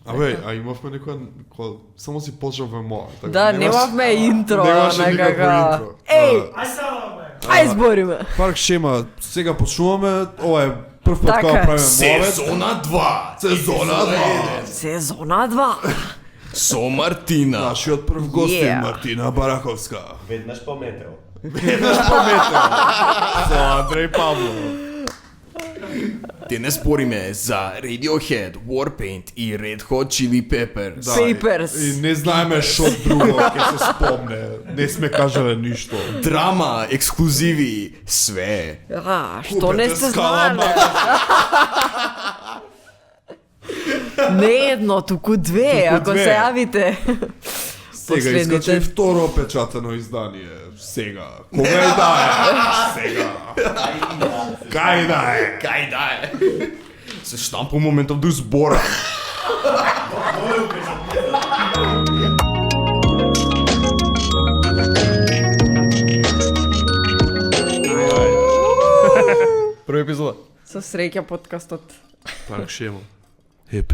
Абе, а имавме некоја само си почнавме моа. Да, немавме интро, немаше никакво некако. интро. Еј, ај збориме. Парк Шема, сега почнуваме, ова е прв пат Така кога е. правиме муавет. Сезона 2. Сезона 2. Сезона 2. Со Мартина. Нашиот прв гостин, Yeah. Мартина Бараковска. Веднаш пометел. Со Андреј Павлов. Денес спориме за Radiohead, Warpaint и Red Hot Chili Peppers. Papers. И не знаеме шо друго ќе се спомне. Не сме кажале ништо. Драма, ексклузиви, све. Што не сте Скала, знаеле? Не едно, туку две, Туку ако две. се јавите. Сега Последните. искачи второ печатено издание. Сега. Кога и да е? Сега. Кај да е? Кај да е? Се штампа моментов до збора. Прва епизода. Со среќа подкастот. Парк Шема.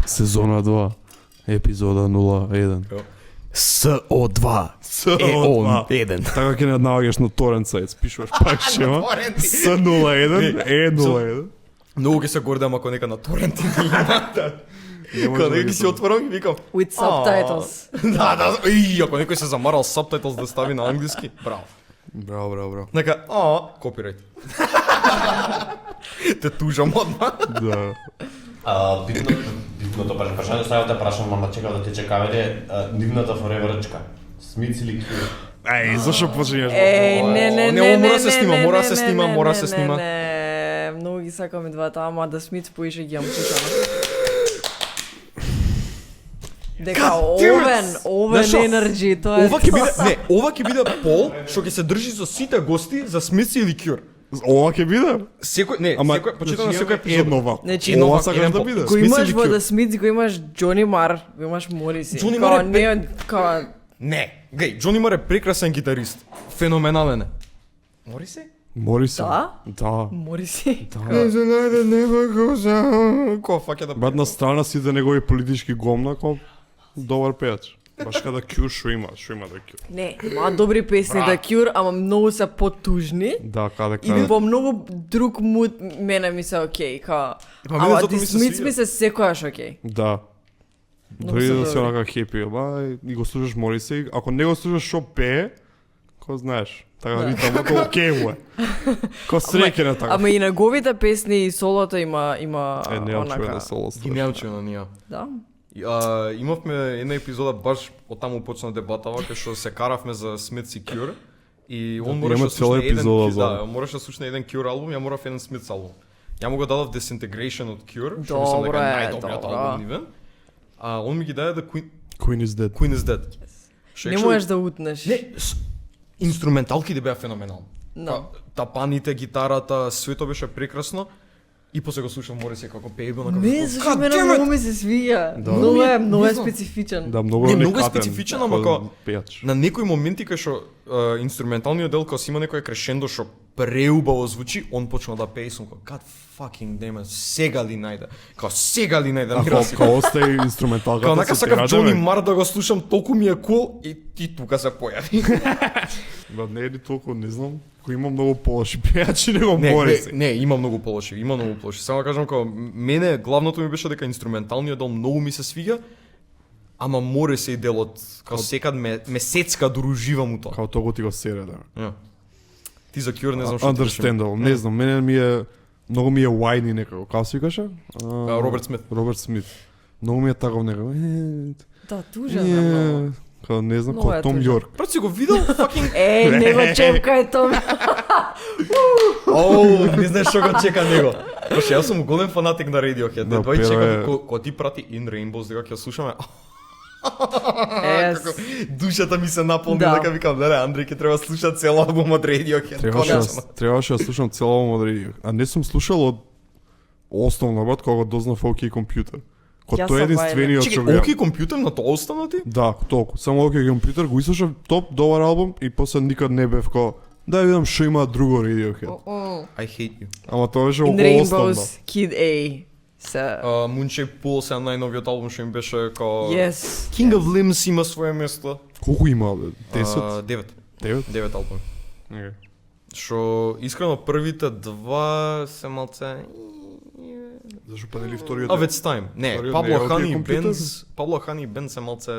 Сезона 2. Епизода 01. СО2. СО2. Е1. Така ќе не наоѓаш на торент сайт, спишуваш Парк Шема. С01, Е01. Многу ќе се гордам ако нека на торент има. Кога нека ги си отворам и викам. With subtitles. Да, и ако некој се замарал subtitles да стави на англиски, браво. Браво. Нека, копирајт. Те тужам одма. Да. Битното прашање ставате прашам, мама чекав да тече каведе, нивната фореврчка. Смиц или Кјур? Ај, зашо почињаш? Еј, не, мора се снима, мора се снима, мора се снима. Не, многу ги сакам и двата, ама да Смит поише ги јам слушано. Дека овен енерджи, тоа е. Ова ќе биде, не, ова ќе биде пол што ќе се држи со сите гости за Смиц или Кјур. Ова ќе биде? Секој, не, Ама, секој, почитам на значи, секој епизод. едно вако. Значи, Ова едно сакаш вако, да еден биде? Го Смит имаш или во Кјур? да Смит, го имаш Џони Мар, го имаш Мориси. Џони Мар е не, као, Не, геј, Џони Мар е прекрасен гитарист. Феноменален е. Мори се? Мори се. Да? Да. Мориси. Не се најде нема коза. Кој фаќа да Бат на страна сите негови политички гомна, ко добар пејач. Баш када Кјур шо има да Кјур. Не, има добри песни да Кјур, ама многу се потужни. Да, каде. И во многу друг муд мене ми се окей, као. Ама мене Ама затоа Ди ми се Смит свија. ми се секојаш окей. Да. Многу Дори се да си добри. онака хепи, ба, и го слушаш Мориси, ако не го слушаш шо пее, ко знаеш, така ритамот окей му е. Ко среќен е така. Ама и неговите песни и солото има Не ја чуе онака. на соло Ги страшно. неучи на ние. Да. Имавме една епизода баш од таму почна дебатава кај што се каравме за Смитс и Кјур и он Да, мораше има да слушне цела еден епизода Cure- за да, мораше да слушне еден Кјур албум, ја морав еден Смитс албум. Ја му го дадов Disintegration од Кјур, што мислам дека Добро е е, најдобриот добро. албум нивен. А он ми ги даде да Queen is dead. Queen is Dead. Што Не actually- можеш да утнеш. Не, инструменталките беа феноменални. No. Тапаните, гитарата, свето беше прекрасно. И после го слушам Мориси како пее на Не, зашто мене многу ми се свија. Да. Многу Не е знам. специфичен. Да, многу Не, е многу е некатен специфичен, ама како ко- пејач. На некои моменти кај што инструменталниот дел кога си има некој крешендо што преубаво звучи, он почна да пее и сум како God fucking damn it, сега ли најде? Као сега ли најде? Ако остаи инструменталката Као нака се сакав тираде, Џони бе. Мар да го слушам, толку ми е кул и ти тука се појави. Ба, не е ли толку, не знам, кој има многу полоши пејачи него Не, Мориси. не, има многу полоши, има многу полоши. Само да кажам како мене главното ми беше дека инструменталниот дел многу ми се свига, ама Мориси делот као секад ме сецка да уживам у тоа. Као толку ти го сере, да. Ја. Ти за Кјур не знам што. Understandable, не знам, мене ми е многу ми е whiny некако. Како се викаше? Роберт Смит. Роберт Смит. Многу ми е таков некако. Да, тужен е многу. Као не знам, Многу како е Том тужен. Јорк. Брат си го видел fucking Не го чепкај тоа. не знаеш што го чека него. Баш јас сум голем фанатик на Radiohead. Да, Тој pero чека е- кога ти прати In Rainbows дека ќе слушаме. Ес. Како душата ми се наполни Да. дека викам, леле, Андреј ќе треба слуша цел албум од Radiohead. Требаше да слушам цел албум од Radiohead. А не сум слушал од основно бат кога го дознав OK компјутер. Ко Јас тој е сам единствениот што Чекај, го Оки компјутер на тоа остана ти? Да, толку. Само OK компјутер го изслушав топ добар албум и после никад не бев ко да видам што има друго Radiohead. I hate you. Ама тоа беше In околу основно. Rainbows, Kid A. се... Moonshaped Pool се најновиот албум што им беше као Yes. King of Limbs има свое место. Колку има, бе? 10? 9. 9? 9 албуми. Okay. Што искрено првите два се малце Зашо па нели вториот? Of its time. Не, Вториот Pablo не е од Honey тие компјутери? Pablo Honey Band се малце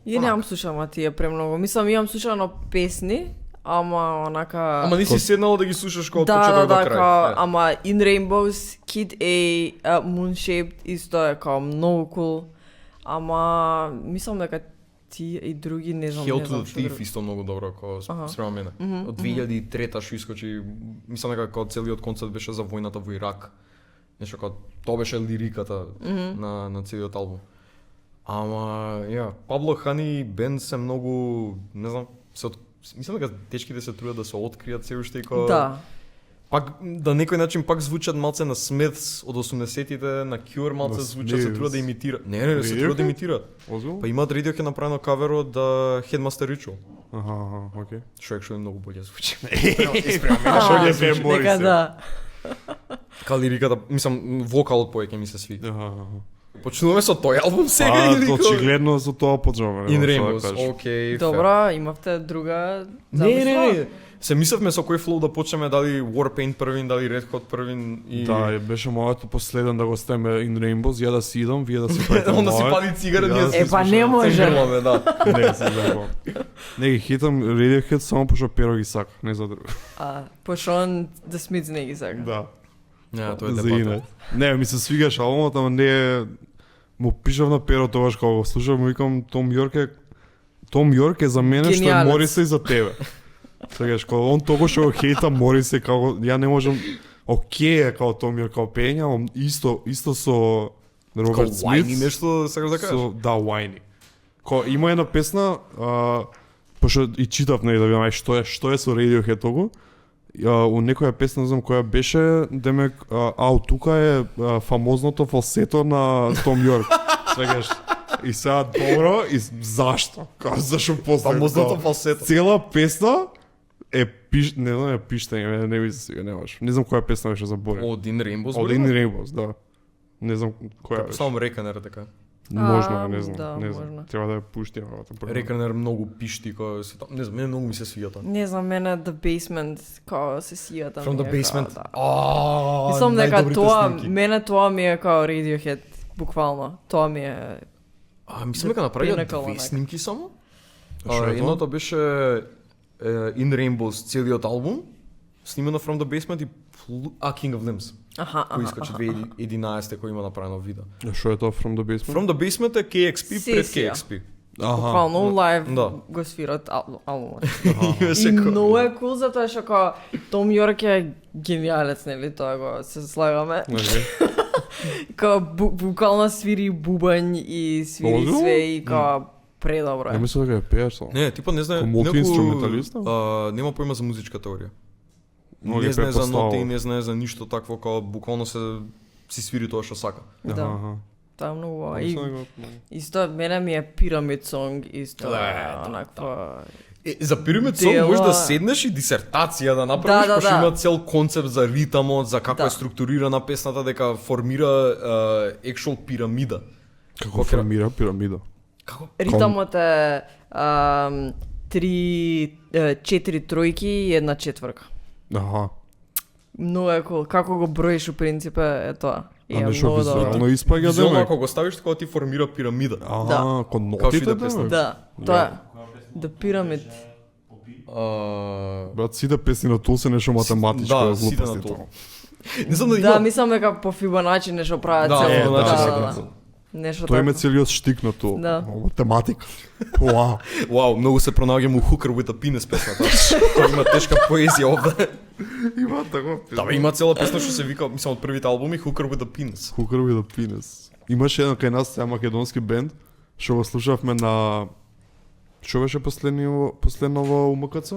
И немам слушала тие премногу. Мислам, имам слушано песни, ама онака... Ама не си седнала да ги слушаш као од да, почеток до да, крај. као, Е. ама In Rainbows, Kid A, Moonshaped, исто е као многу кул. Ама мислам дека ти и други не знам, Hail не to знам the што Thief друго. исто многу добро као Аха. спрема мене. Од 2003-та што искочи, мислам дека као целиот концерт беше за војната во Ирак. Нешто као тоа беше лириката на целиот албум. Ама Pablo Honey Band се многу, не знам, мислам дека дечките се трудат да се откријат се уште и као Да. пак да некој начин пак звучат малце на Smiths од 80-тите, на Cure малце На звучат, се Smiths? трудат да имитираат. Не, се трудат да имитираат. Озбилно? Па имаат Radiohead направено кавер од Headmaster Ritual, Аха, окей. што actually многу боле звучи. Што ги се бори Нека се? да. Као лириката, мислам, вокалот повеќе ми се сви. Аха. Почнуваме со тој албум сега или као- очигледно за тоа почнуваме. In нема што да Rainbows, кажеш. окей. Добро, имавте друга Не. Се мислевме со кој флоу да почнеме, дали Warpaint првин, дали Red Hot првин и... Да, и беше моето последен да го стеме In Rainbows, ја да си идам, вие да си правите Onda си мојот. пали цигара, Да, ние да си Е, па не може. грламе, да. Не, се забавам. Не ги хитам Radiohead само пошто Перо ги сака, не за друго. Пошто он The Smiths не ги сака. Да. Не, тоа е За дебата. инат. Не, ми се свигаш албумот, ама не е... Му пишав на Перо тогаш кога го слушав, му викам Том Йорк е за мене што е Гениалец. Морисе и за тебе. Сегаш, кога он тогаш што го хејта Морисе, како ја не можам... Океј е као Том Йорк као пења, ама исто со Као Роберт Whiny Смит. нешто сакаш да кажеш? Да, Whiny. Има една песна, пошто и читав нели да видам ај што е со Radiohead тогу. У некоја песна, не знам која беше, демек, тука е фамозното фалсето на Том Йорк. Свегаш. И сега добро, и зашто? Зашо после? Фамозното тоа? фалсето. Цела песна е не знам, е пиштење, не ви се сега, не може. Не знам која песна беше заборен. Од In Rainbows. Од In Rainbows, да. Не знам која беше. Само Reckoner така. Можно, не знам, да, не знам. можно. Треба да ја пуштим работа. Reckoner многу пишти кој се не знам, мене многу ми се свија тоа. Не знам, мене The Basement, као се сија там. From the ми е Basement. као, да. Мислам дека најдобрите тоа, снимки. мене тоа ми е као Radiohead, буквално. Тоа ми е... Мислам дека направија Pinnacle, две онака. снимки само. Што е тоа? Едното беше In Rainbows целиот албум, снимено From the Basement и King of Limbs, Аха, кој искачи 2011 кој има направено видео. Што е тоа From the Basement? From the Basement е KXP пред Сесија. KXP. Буквално лайв Да. го свират албумот. Имаше И кој- многу е кул затоа што као Том Йорк е гениалец, нели, тоа го се слагаме. Као буквално свири бубањ и свири Озбилно? све и као предобро Не е. мислам дека е пееш само. Не, типа не знае, Ко мултиинструменталист, нема поима за музичка теорија. Но ги Не знае за предпоставува. ноти, не знае за ништо такво, као буквално си свири тоа што сака. Да, Аха. тоа е многу убаво. Мислам И дека- исто мене ми е Pyramid Song, исто Да, онаква. За Pyramid Song Дела- можеш да седнеш и дисертација да направиш, Да, да, пошто да. има цел концепт за ритамот, за како Да. е структурирана песната, дека формира actual пирамида. Како формира пирамида? Како? Ритамот е 4 тројки и една четврка. Аха. Многу е кул. Како го броиш у принцип е тоа. И А е нешто многу добро. визуелно испаѓа Визуално демек. ако го ставиш така ти формира пирамида. Аха, Да. кон Као што и нотите да представиш. демек. Да, тоа е. The Pyramid. Брат, сите песни на Тул се нешто математичко, Да, сите на глупости Tool. тоа. Не знам да Да, има. мислам дека по Фибоначи нешто прават Да, цело. Фибоначи се прават. Нешто Тој има така. целиот штик на Тул. Да. Математика. Вау. Вау, многу се пронаоѓам у Hooker with a Penis песната. Која има тешка поезија овде. Има такова Да, бе, има цела песна што се вика, мислам од првите албуми Hooker with a Penis. Hooker with a Penis. Имаше еден кај нас сега македонски бенд, што го слушавме на... Што беше последново УМКЦ?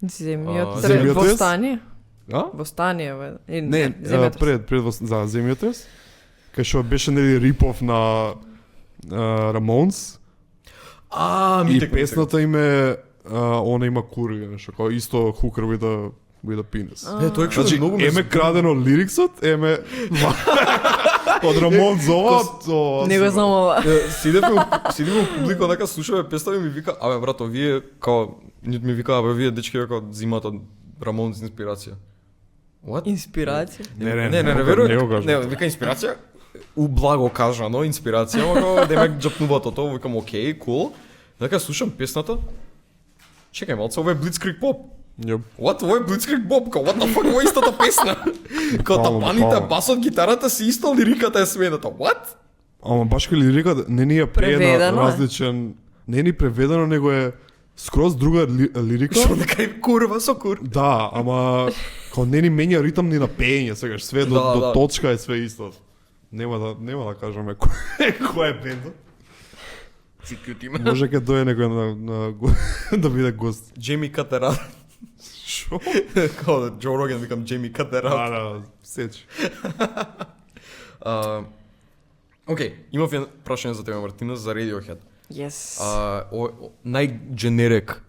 Земјотрес. Земјотрес? Востание? А? Востание, бе. Не, земјотрес. за земјотрес. Кај што беше нели рипов на Рамонс. И песната им е она има кури, нешто како исто Hooker with a with a penis. Тоа што Значи, многу еме крадено лириксот, еме од Рамон Зова, Не го знам ова. Сидевме у публика, онака слушаме песната и ми вика, абе брато, вие као нит ми вика, абе вие дечки као зимат од Рамон за инспирација. What? Инспирација. Не, верувам. Не, вика инспирација. Ублаго кажано, инспирација, ама да ме џапнува тоа, викам окей, кул. Дека слушам песната. Чекај малце, ова е Blitzkrieg Pop. Yep. What? Ова е Blitzkrieg Pop, као what the fuck, ова е истата песна. Као тапаните, басот, гитарата си иста, лириката е смената. What? Ама баш кај лириката не ни е Преведено е. различен, не ни преведено, него е скроз друга лирика. Што дека е курва со кур. Да, ама као не ни менја ритм ни на пеење, сегаш све до точка е све исто. Нема да кажеме кој е бендот. Може ке дојде некој да биде гост. Джейми Катера. Шо? Као Джо Роген, викам Джейми Катера. Да, сеч. Окей, имав едно прашање за тебе, Мартина, за Radiohead. Yes. Најгенерик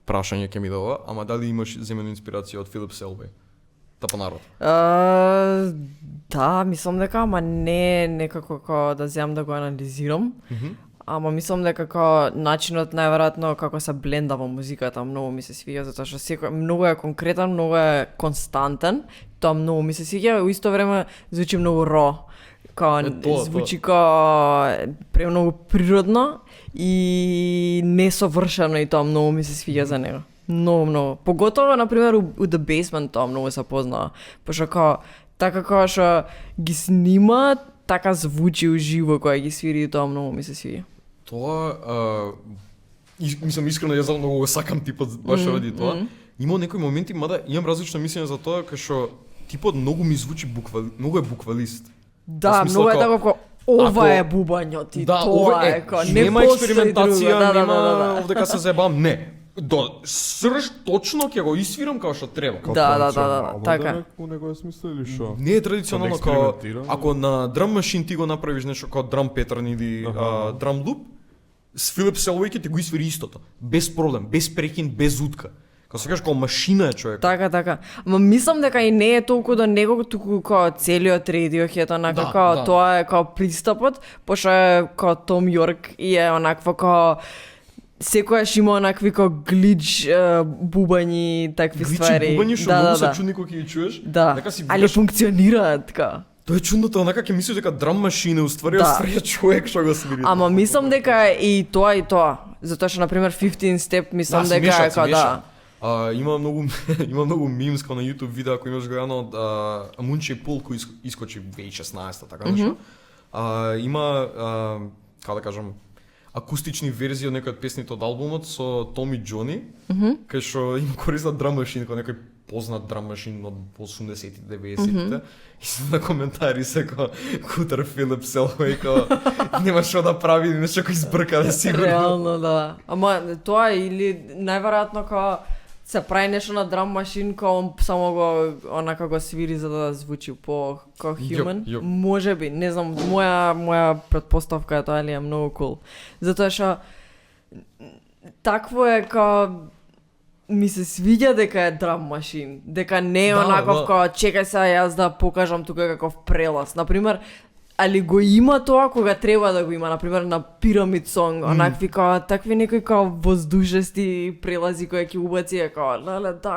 прашање ќе ми дава, ама дали имаш земено инспирација од Филип Селвеј? Тапа народ. Да, мислам дека, ама не некако како да земам да го анализирам. Ама мислам дека како начинот најверојатно како се бленда во музиката многу ми се свиѓа, затоа што секој многу е конкретен, многу е константен, тоа многу ми се свиѓа, во исто време звучи многу ро. Звучи премногу природно и несовршено и тоа многу ми се свиѓа за него. Многу. Поготово, например, у The Basement тоа многу се познава. Пошто така како што ги снима, така звучи уживо кога ги свири и тоа многу ми се свиѓа. Тоа, мислам искрено, јас многу го сакам типот баш ради тоа. Има некои моменти, мада имам различно мислење за тоа, кај што типот многу ми звучи многу е буквалист. Да, многу е така како ова е бубањот и тоа е како не нема експериментација, нема да. овдека се заебам, не. До срж точно ќе го исвирам како што треба. Да, така. У некој смисла или што? Не е традиционално Да како експериментира? ако на драм машин ти го направиш нешто како драм петрн или драм луп, с Филип Селвеј ќе ти го исвири истото, без проблем, без прекин, без утка. Како се кажеш, како машина е човек. Така. Ама мислам дека и не е толку до него, туку како целиот Radiohead, онака како тоа е како пристапот, пошто е како Том Йорк и е онакво како секојаш има онакви како глич бубањи, такви ствари. Гличи бубањи што многу се чудни кога ќе ги чуеш. Да, али функционираат така. Тоа е чудното, онака ќе мислиш дека драм машина уствари оствари човек што го свири. Ама мислам дека и тоа. Затоа што на пример 15 Step мислам дека е како да. Има многу мимс на YouTube видео ако имаш гледано од Munchie Pool кој искочи 2016 така нешто. Има како да кажам акустични верзии од некои од песните од албумот со Том и Џони, кај што им користат драм машин, кој некој познат драм машин од 80-тите, 90-тите. И на коментари се ко Кутер Филип Селвеј нема што да прави, нешто кој избрка да сигурно. Реално да. Ама тоа или најверојатно како се прави нешто на драм машин кога он само го онака го свири за да звучи по како human. Можеби, не знам, моја претпоставка е тоа, али е многу кул. Затоа што такво е како ми се свиѓа дека е драм машин, дека не е онаков како чекај сега јас да покажам тука каков прелаз. Например, али го има тоа кога треба да го има, например на Pyramid Song, онакви како такви некои како воздушести прелази кои ќе убаци како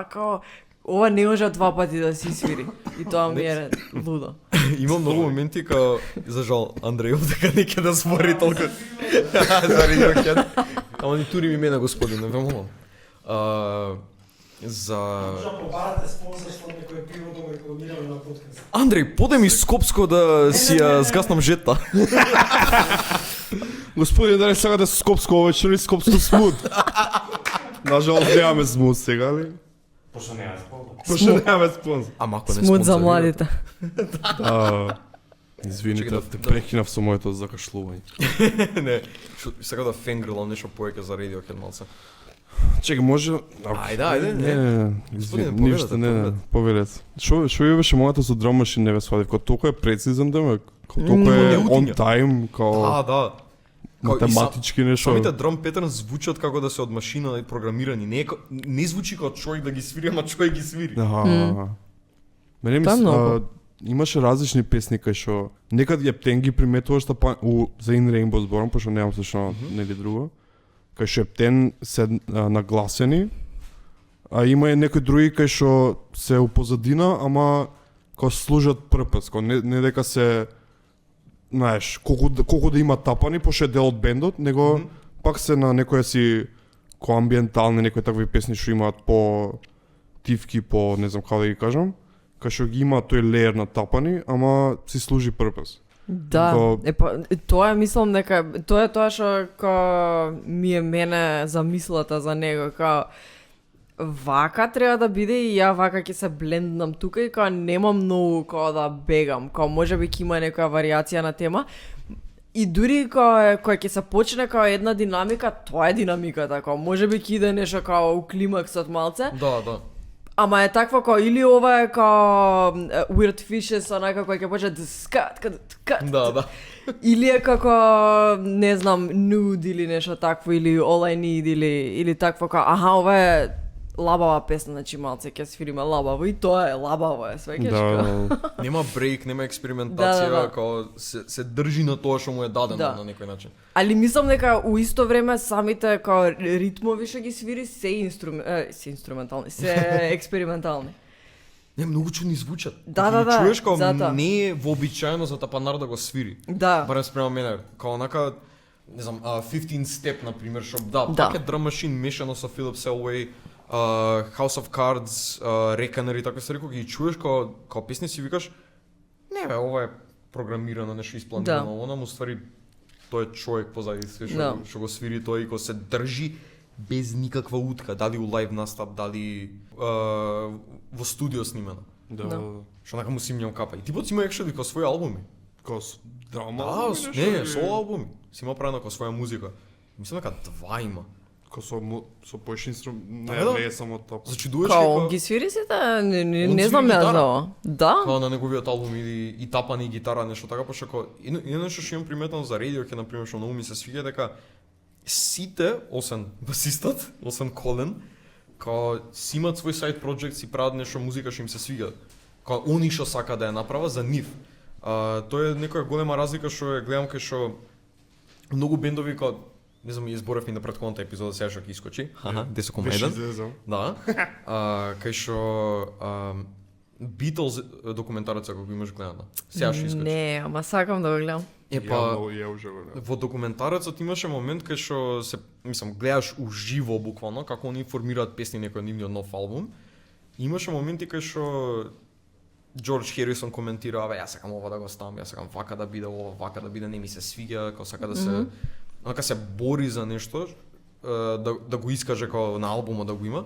као ова не може два пати да се свири. И тоа ми е лудо. Има многу моменти као за жал Андреј дека не ќе да збори толку за Radiohead. Ама ни тури ми мене господине, ве молам. За побарате спонзорство од некој пиво да го рекламираме на подкаст. Андреј, поде ми Скопско да си ја згаснам жетта. Господине, дали сакате Скопско вечер или Скопско смут? Нажалост немаме смут сега, ли? Пошто нема спонзор. Пошто немаме спонзор. Ама ако не смут за младите. Извините, те прекинав со моето закашлување. Не, сега да фенгрилам нешто повеќе за Radiohead малце. Чекај, може... Ајде. Не, ништо, не, повелете. Шо ви беше мојата со драм машин не ве свадив, као толку е прецизен демек, као толку е on time, као... Да. математички нешто. Самите драм петерн звучат како да се од машина и програмирани. Не звучи како човек да ги свири, ама човек ги свири. Мене ми Тоа е многу. имаше различни песни кај што некад Ептен ги приметуваш за In Rainbow зборам, пошто немам слушано нели друго. Кај што Ептен се нагласени, а има и некои други кај што се у позадина, ама као служат прпс, као не дека се знаеш, колку да има тапани, пошто е дел од бендот, него пак се на некоја си ко амбиентални, некои такви песни што имаат по тивки, по не знам како да ги кажам, кај што ги има тој леер на тапани, ама си служи прпс. Да, тоа е, мислам дека тоа е тоа што ми е мене замислата за него, вака треба да биде и ја вака ќе се бленднам тука и немам многу да бегам, можеби ќе има некоја варијација на тема. И дури кој ќе се почне една динамика, тоа е динамиката, можеби ќе иде нешто у климаксот малце. Да. Ама е таква или ова е Weird Fishes, онака кој ќе почне скат. Да. Или е како, не знам, Nude или нешто такво, или All I Need, или такво ова е лабава песна, значи малце ќе свириме лабаво и тоа е лабаво свеќаш. Нема брейк, нема експериментација, Да. се држи на тоа што му е дадено на некој начин. Али мислам дека у исто време самите ритмови што ги свири се инструментални, се експериментални. Не, многу чудни звучат. Да. Чуеш не е вообичаено за тапанар да го свири. Да. Барем спрема мене, онака, не знам, 15 Step, например, што пак е драм машин мешано со Philip Selway, House of Cards, Reckoner и такви ствари, кога ги чуеш као песни си викаш, не бе, ова е програмирано, нешто испланирано, онаму ствари тој е човек позади све што го свири тој и кога се држи без никаква утка, дали у лайв настап, дали во студио снимано. Да. Што нака му симњам капа. И типот си има екшели као своји албуми. Као драма? Не, соло албуми. Си има правено као своја музика. Мислам дека 2 има. Као со поиш не е само топ. Зачудуваш Ги свири сите? Не знам ја за ова. Да? Као на неговиот албум или и тапани гитара, нешто така, пошто као нешто што имам приметено за Radiohead, на пример, што многу ми се свиѓа дека сите, освен басистот, освен Колен, као си имаат свој сайд проект, си прават нешто музика што им се свиѓа. Као они што сака да ја направа за нив. Тоа е некоја голема разлика што ја гледам кај што многу бендови као не знам, изборев и на претходната епизода сега што ќе искочи. Де се комеден. Да. Кај што Beatles документарецот како го имаш гледано. Сега што искочи. Не, ама сакам да го гледам. Во документарецот имаше момент кај што се, мислам, гледаш уживо буквално како они формираат песни некој нивниот нов албум. Имаше моменти кај што Джордж Херисон коментира, јас сакам ова да го ставам, јас сакам вака да биде ова, вака да биде, не ми се свиѓа, како сака да се онака се бори за нешто да го искаже како на албумот да го има.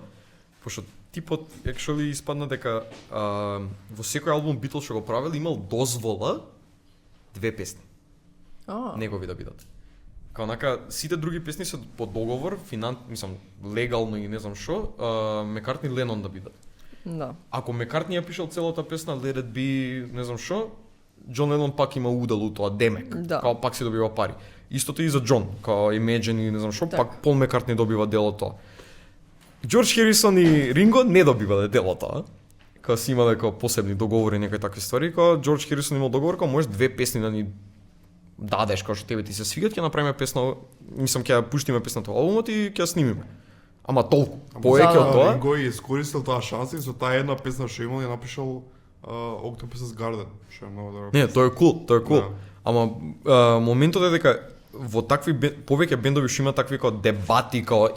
Пошто типот actually испадна дека во секој албум Beatles што го правил имал дозвола 2 песни. Негови да бидат. Као онака сите други песни се по договор, мислам легално и не знам што, Мекартни Ленон да бидат. Да. Ако Мекартни ја пишал целата песна Let It Be, не знам што, Џон Ленон пак има удел у тоа, демек, као пак си добива пари. Истото и за Џон, као Imagine и не знам што, пак Пол Мекартни добива дел од тоа. Џордж Херисон и Ринго не добивале дел од тоа. Као си имале као посебни договори, некои такви ствари, као Џордж Херисон имал договор, као можеш 2 песни да ни дадеш, као што тебе ти се свигат, ќе направиме песна, мислам ќе ја пуштиме песната во албумот и ќе ја снимиме. Ама толку. Повеќе од тоа. Ринго е искористил таа шанса и со таа една песна што имал ја напишал Octopus's Garden, што е многу добра. Не, тоа е кул. Ама моментот е дека во такви повеќе бендови што има такви као дебати, као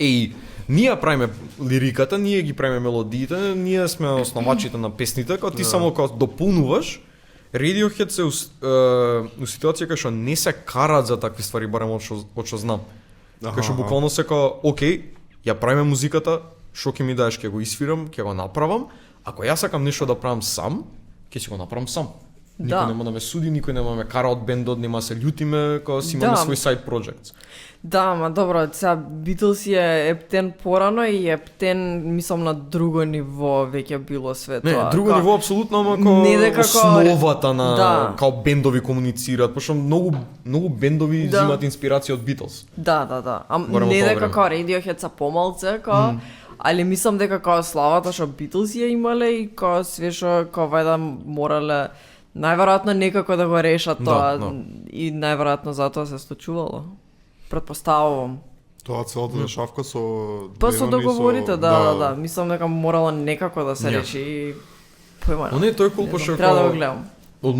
ние правиме лириката, ние ги правиме мелодиите, ние сме основачите на песните, као ти само као дополнуваш. Radiohead се у ситуација кај што не се караат за такви ствари, барем од што знам. Кај што буквално се као, окей, ја правиме музиката, што ќе ми даеш, ќе го исвирам, ќе го направам. Ако јас сакам нешто да правам сам, ќе си го направам сам. Никој Да. нема да ме суди, никој нема да ме кара од бендот, нема да се љутиме, кога си имаме Да. свој side projects. Да, ма добро, сега Beatles е ептен порано и ептен, мислам, на друго ниво веќе било све Не, тоа. друго Ка- ниво апсолутно, ама како Не дека како- основата на Да. као бендови комуницираат, пошто многу бендови Да. земаат инспирација од Beatles. Да. Барем од Не тоа дека време. како Radiohead са помалце, али мислам дека како славата што Beatles ја имале и како све што како вајда морале најверојатно некако да го решат Да, тоа да. и најверојатно затоа се случувало. Претпоставувам. Тоа целата дешавка со Па со Ленон и договорите, да. Мислам дека морало некако да се Ја. реши и појма. Но не, тоа е кул, Не пошто знам, треба да го гледам. од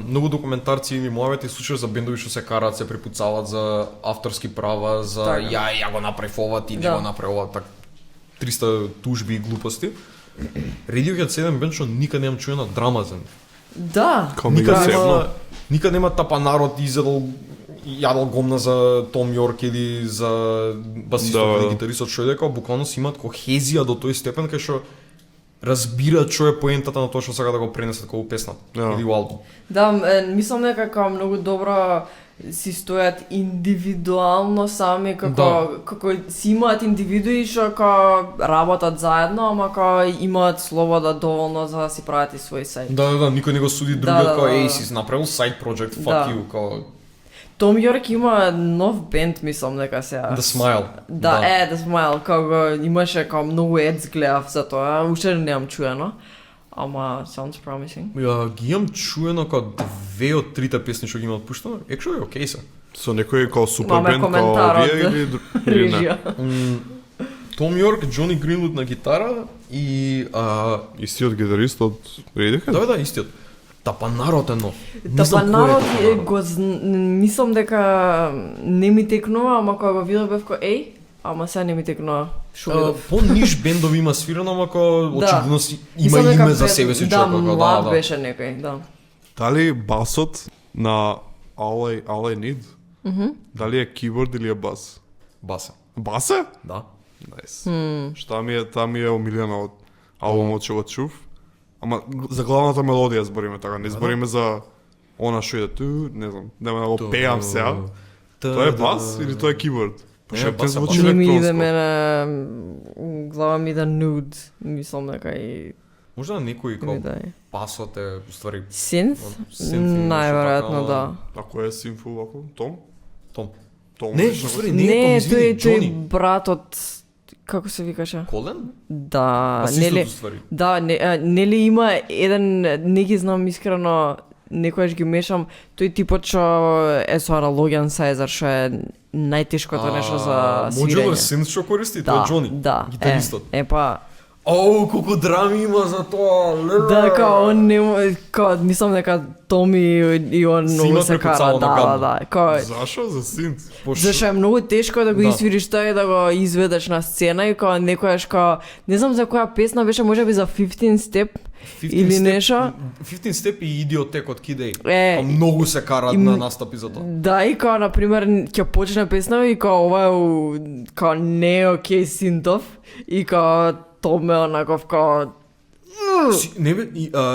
многу документарци или муавети слушаш за бендови што се караат, се препуцаваат за авторски права, за Така. ја го направив ова, ти не Да. го направи ова, так 300 тужби и глупости. Radiohead се еден бенд што никад немам чуено драма за нив. Да. Као ми Никад го нема, сепна. никад нема тапа народ изедал јадал гомна за Том Јорк или за басистот Да, или да. гитаристот, што е дека буквално си имаат кохезија до тој степен кај што разбираат што е поентата на тоа што сака да го пренесат како песната Да. или у албум. Да, мислам дека како многу добро си стојат индивидуално сами како Да. како си имаат индивидуи што како работат заедно, ама како имаат слобода доволно за да си прават и свој сајт. Да, никој не го суди Да, другиот да, како да, еј да. си направил side project, fuck Да. you, како Том Јорк има нов бенд, мислам дека сега. The Smile. Да, The Smile, како имаше како многу ads гледав за тоа, уште немам чуено. Ама sounds promising. Ја ги имам чуено како 2 од 3 песни што ги има отпуштено. Actually окей се. Со некој као супер Имаме бенд као коментар овие од или или не? Режија. Том Јорк, Џони Гринвуд на гитара и Истиот гитарист од Radiohead? да, истиот. Тапанарот е нов. Не Да, знам па кој народ Тапанарот. го мислам дека не ми текнува, ама кога го видов бев ко еј, ама сега не ми текнува. Шо видов? По ниш бендови има свирано, ама како Да. очигледно има Мислам дека име за бе- себе си да, човек, како млад беше некој, да. Дали басот на All I Need? Дали е keyboard или е бас? Баса. Бас е? Да. Најс. Што ми е омилена од албумот што го чув. Ама за главната мелодија збориме така, не збориме за она што е ту, не знам, нема да го пеам сега. Тоа е бас или тоа е keyboard? Пошто бас е звучи Не ми иде електронско. мене, глава ми да nude, мислам дека и Можда некој ми да како е. пасот е уствари Синт? Синт или нешто Најверојатно така, да. А кој е симфул вако? Том? Том. Том. Не, беше уствари го- не, Не, Том, извини, тој Џони. брат од како се викаше? Колен? Да, Басистот нели уствари. да, нели има еден, не ги знам искрено, некојаш ги мешам, тој типот што е со аналоген сајзар, што е најтешкото нешто за свирење. Modular synth што користи, тоа е Џони. Да, Гитаристот. па, Оу, колку драми има за тоа. да, као он не, као, мислам дека Томи и он Си многу има се кара, препуцало на да, гадно. да, као, Зашо за синт? зашто е многу тешко да го Да. извириш тоа и да го изведеш на сцена и као некојаш као, не знам за која песна беше, можеби за 15 Step, 15 или Step- нешто. 15 Step и Идиотек од Kid A. Е, Многу се караат и на м- настапи за тоа. Да, и као, например, ќе почне песна и као, ова е као не е окей синтов и као, Томе онаков као, Не бе,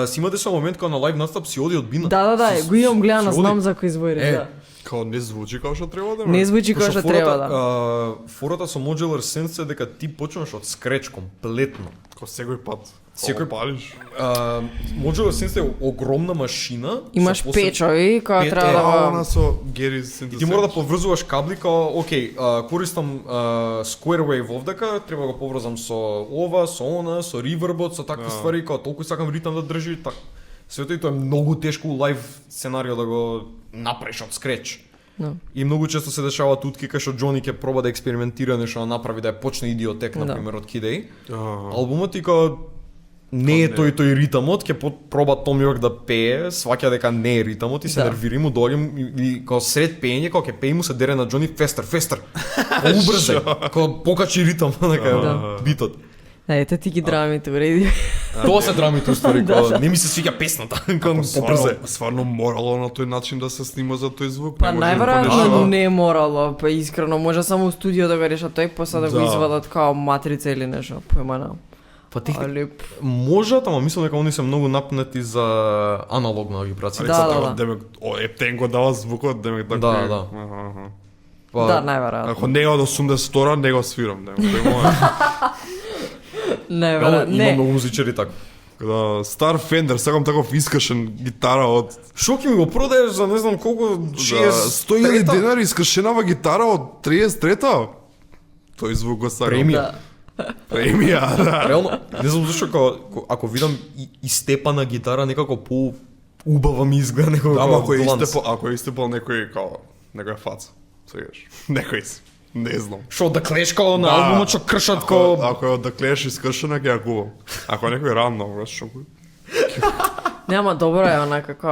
си имате со момент кога на лайв настап си оди од бина. да, го имам гледано, си оди. знам за кој збори, Е, да. Као не звучи како што треба да Не звучи како што треба, да. Фората со Modular Synth е дека ти почнеш од скреч комплетно. Као секој пат. Секој- Секој палиш. Modular Synth е огромна машина. Имаш со посеб- печови, која Пет- треба е, да А го... она со Гери И ти мора да поврзуваш кабли као, окей, користам Square Wave овдека, треба да го поврзам со ова, со она, со ревербот, со такви ствари, као толку сакам ритам да држи, так. Сето и тоа е многу тешко у лайв сценарио да го направиш од скреч. Да. И многу често се дешаваат утки кај што Џони ќе проба да експериментира нешто да направи да ја почне Идиотек, Да. например, од Kid A. Албумот и као не е тој ритамот, ќе проба Том Јорк да пее, сваќа дека не е ритамот и се Да. нервира му, доаѓам и као сред пеење, као ќе пее му се дере на Џони фестер, као убрзај, као покачи ритам на битот. Да, ете ти ги драмите, уреди. Тоа се драмите уствари, као не ми се свиѓа песната, као попрзе. Сварно морало на тој начин да се снима за тој звук. Па не може да најверојатно помешава. не е морало, па искрено, може само у студио да го решат тој, после да го Да. извадат као матрица или нешто, појма на. Па Али можат, ама мислам дека они се многу напнети за аналогна вибрација. Да. Демек, ептен го дава звукот, демек така. Да. Па, да, најверојатно. Ако не е од 82-ра, не го свирам, демек. Тој му е. Најверојатно. има Не. многу музичари така. Да, стар Фендер, сакам таков искашен гитара од Шо ќе ми го продаеш за не знам колку 100.000 денари искашенава гитара од 33-та. Тој звук го сакам. Премија. Премија, да. Реално, не знам зашто ако видам истепана гитара некако по убава ми изгледа некако. Да, ама гланц. ако е истепал некој као некоја фаца. Сегаш. Некој си. Не знам. Шо да клеш као на Да. албумот што кршат Ако ко е од да клееш искршена ќе ја купам. Ако е некој рано, брат, што кој? Нема добро е она како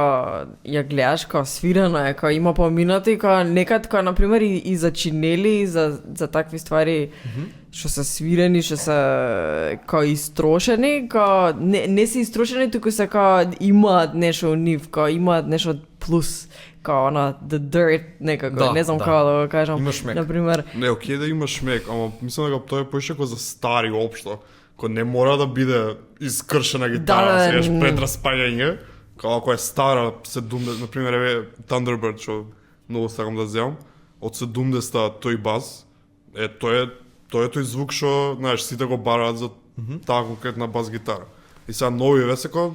ја гледаш како свирено е, како има поминати, како некад како на пример и за чинели, за такви ствари што се свирени, што се како истрошени, како не се истрошени, туку се како имаат нешто у нив, како имаат нешто плюс, како она the dirt некако, Да, не знам да. како да го кажам. Има шмек. На пример, Не, окей да има шмек, ама мислам дека тоа е поише за стари општо. Кој не мора да биде искршена гитара, Да, сегаш не. пред распаѓање. Као ако е стара, 70, например, еве Thunderbird, што многу сакам да земам, од 70-та тој бас, тој е тој звук што, знаеш, сите го бараат за таа конкретна бас гитара. И сега нови весеко,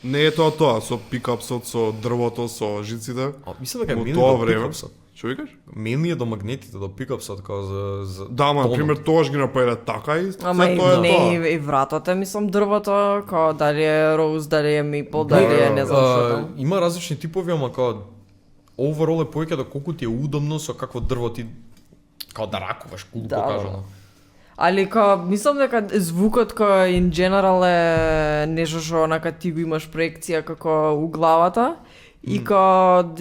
не е тоа, со пикапсот, со дрвото, со жиците. Мислам дека е Во менли тоа до време. пикапсот. Што викаш? Менли е до магнетите, до пикапсот као за Да, ама, тонот. например, тогаш ги направиле така и ама и, тоа е не, тоа. и вратата е, мислам, дрвото, како дали е роуз, дали е мипл, дали е не знам што таму. Има различни типови, ама као overall е повеќе да колку ти е удобно со какво дрво ти као да ракуваш, колку Да, кажано. Али мислам дека звукот in general е нешто што онака ти го имаш проекција како у главата и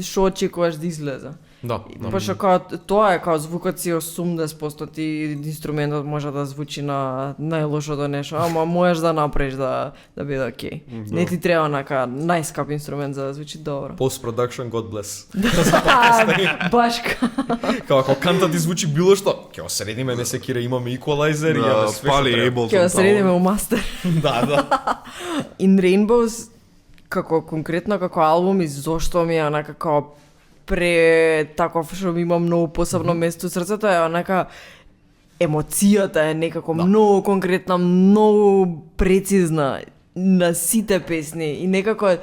што очекуваш да излезе. Да, да. Пошто тоа е звукот си 80% ти инструментот може да звучи на најлошото нешто, ама можеш да направиш да биде окей. Не ти треба онака најскап инструмент за да звучи добро. Post production, God bless. Баш Као ако канта ти звучи било што, ќе осредиме, не секира имаме еквалайзер, Да, имаме све пали што треба. Ableton ќе го средиме таму. у мастер. Да. In Rainbows како конкретно како албум и зошто ми е онака како таков што ми има многу посебно место у срцето е онака емоцијата е некако многу конкретна, многу прецизна на сите песни и некако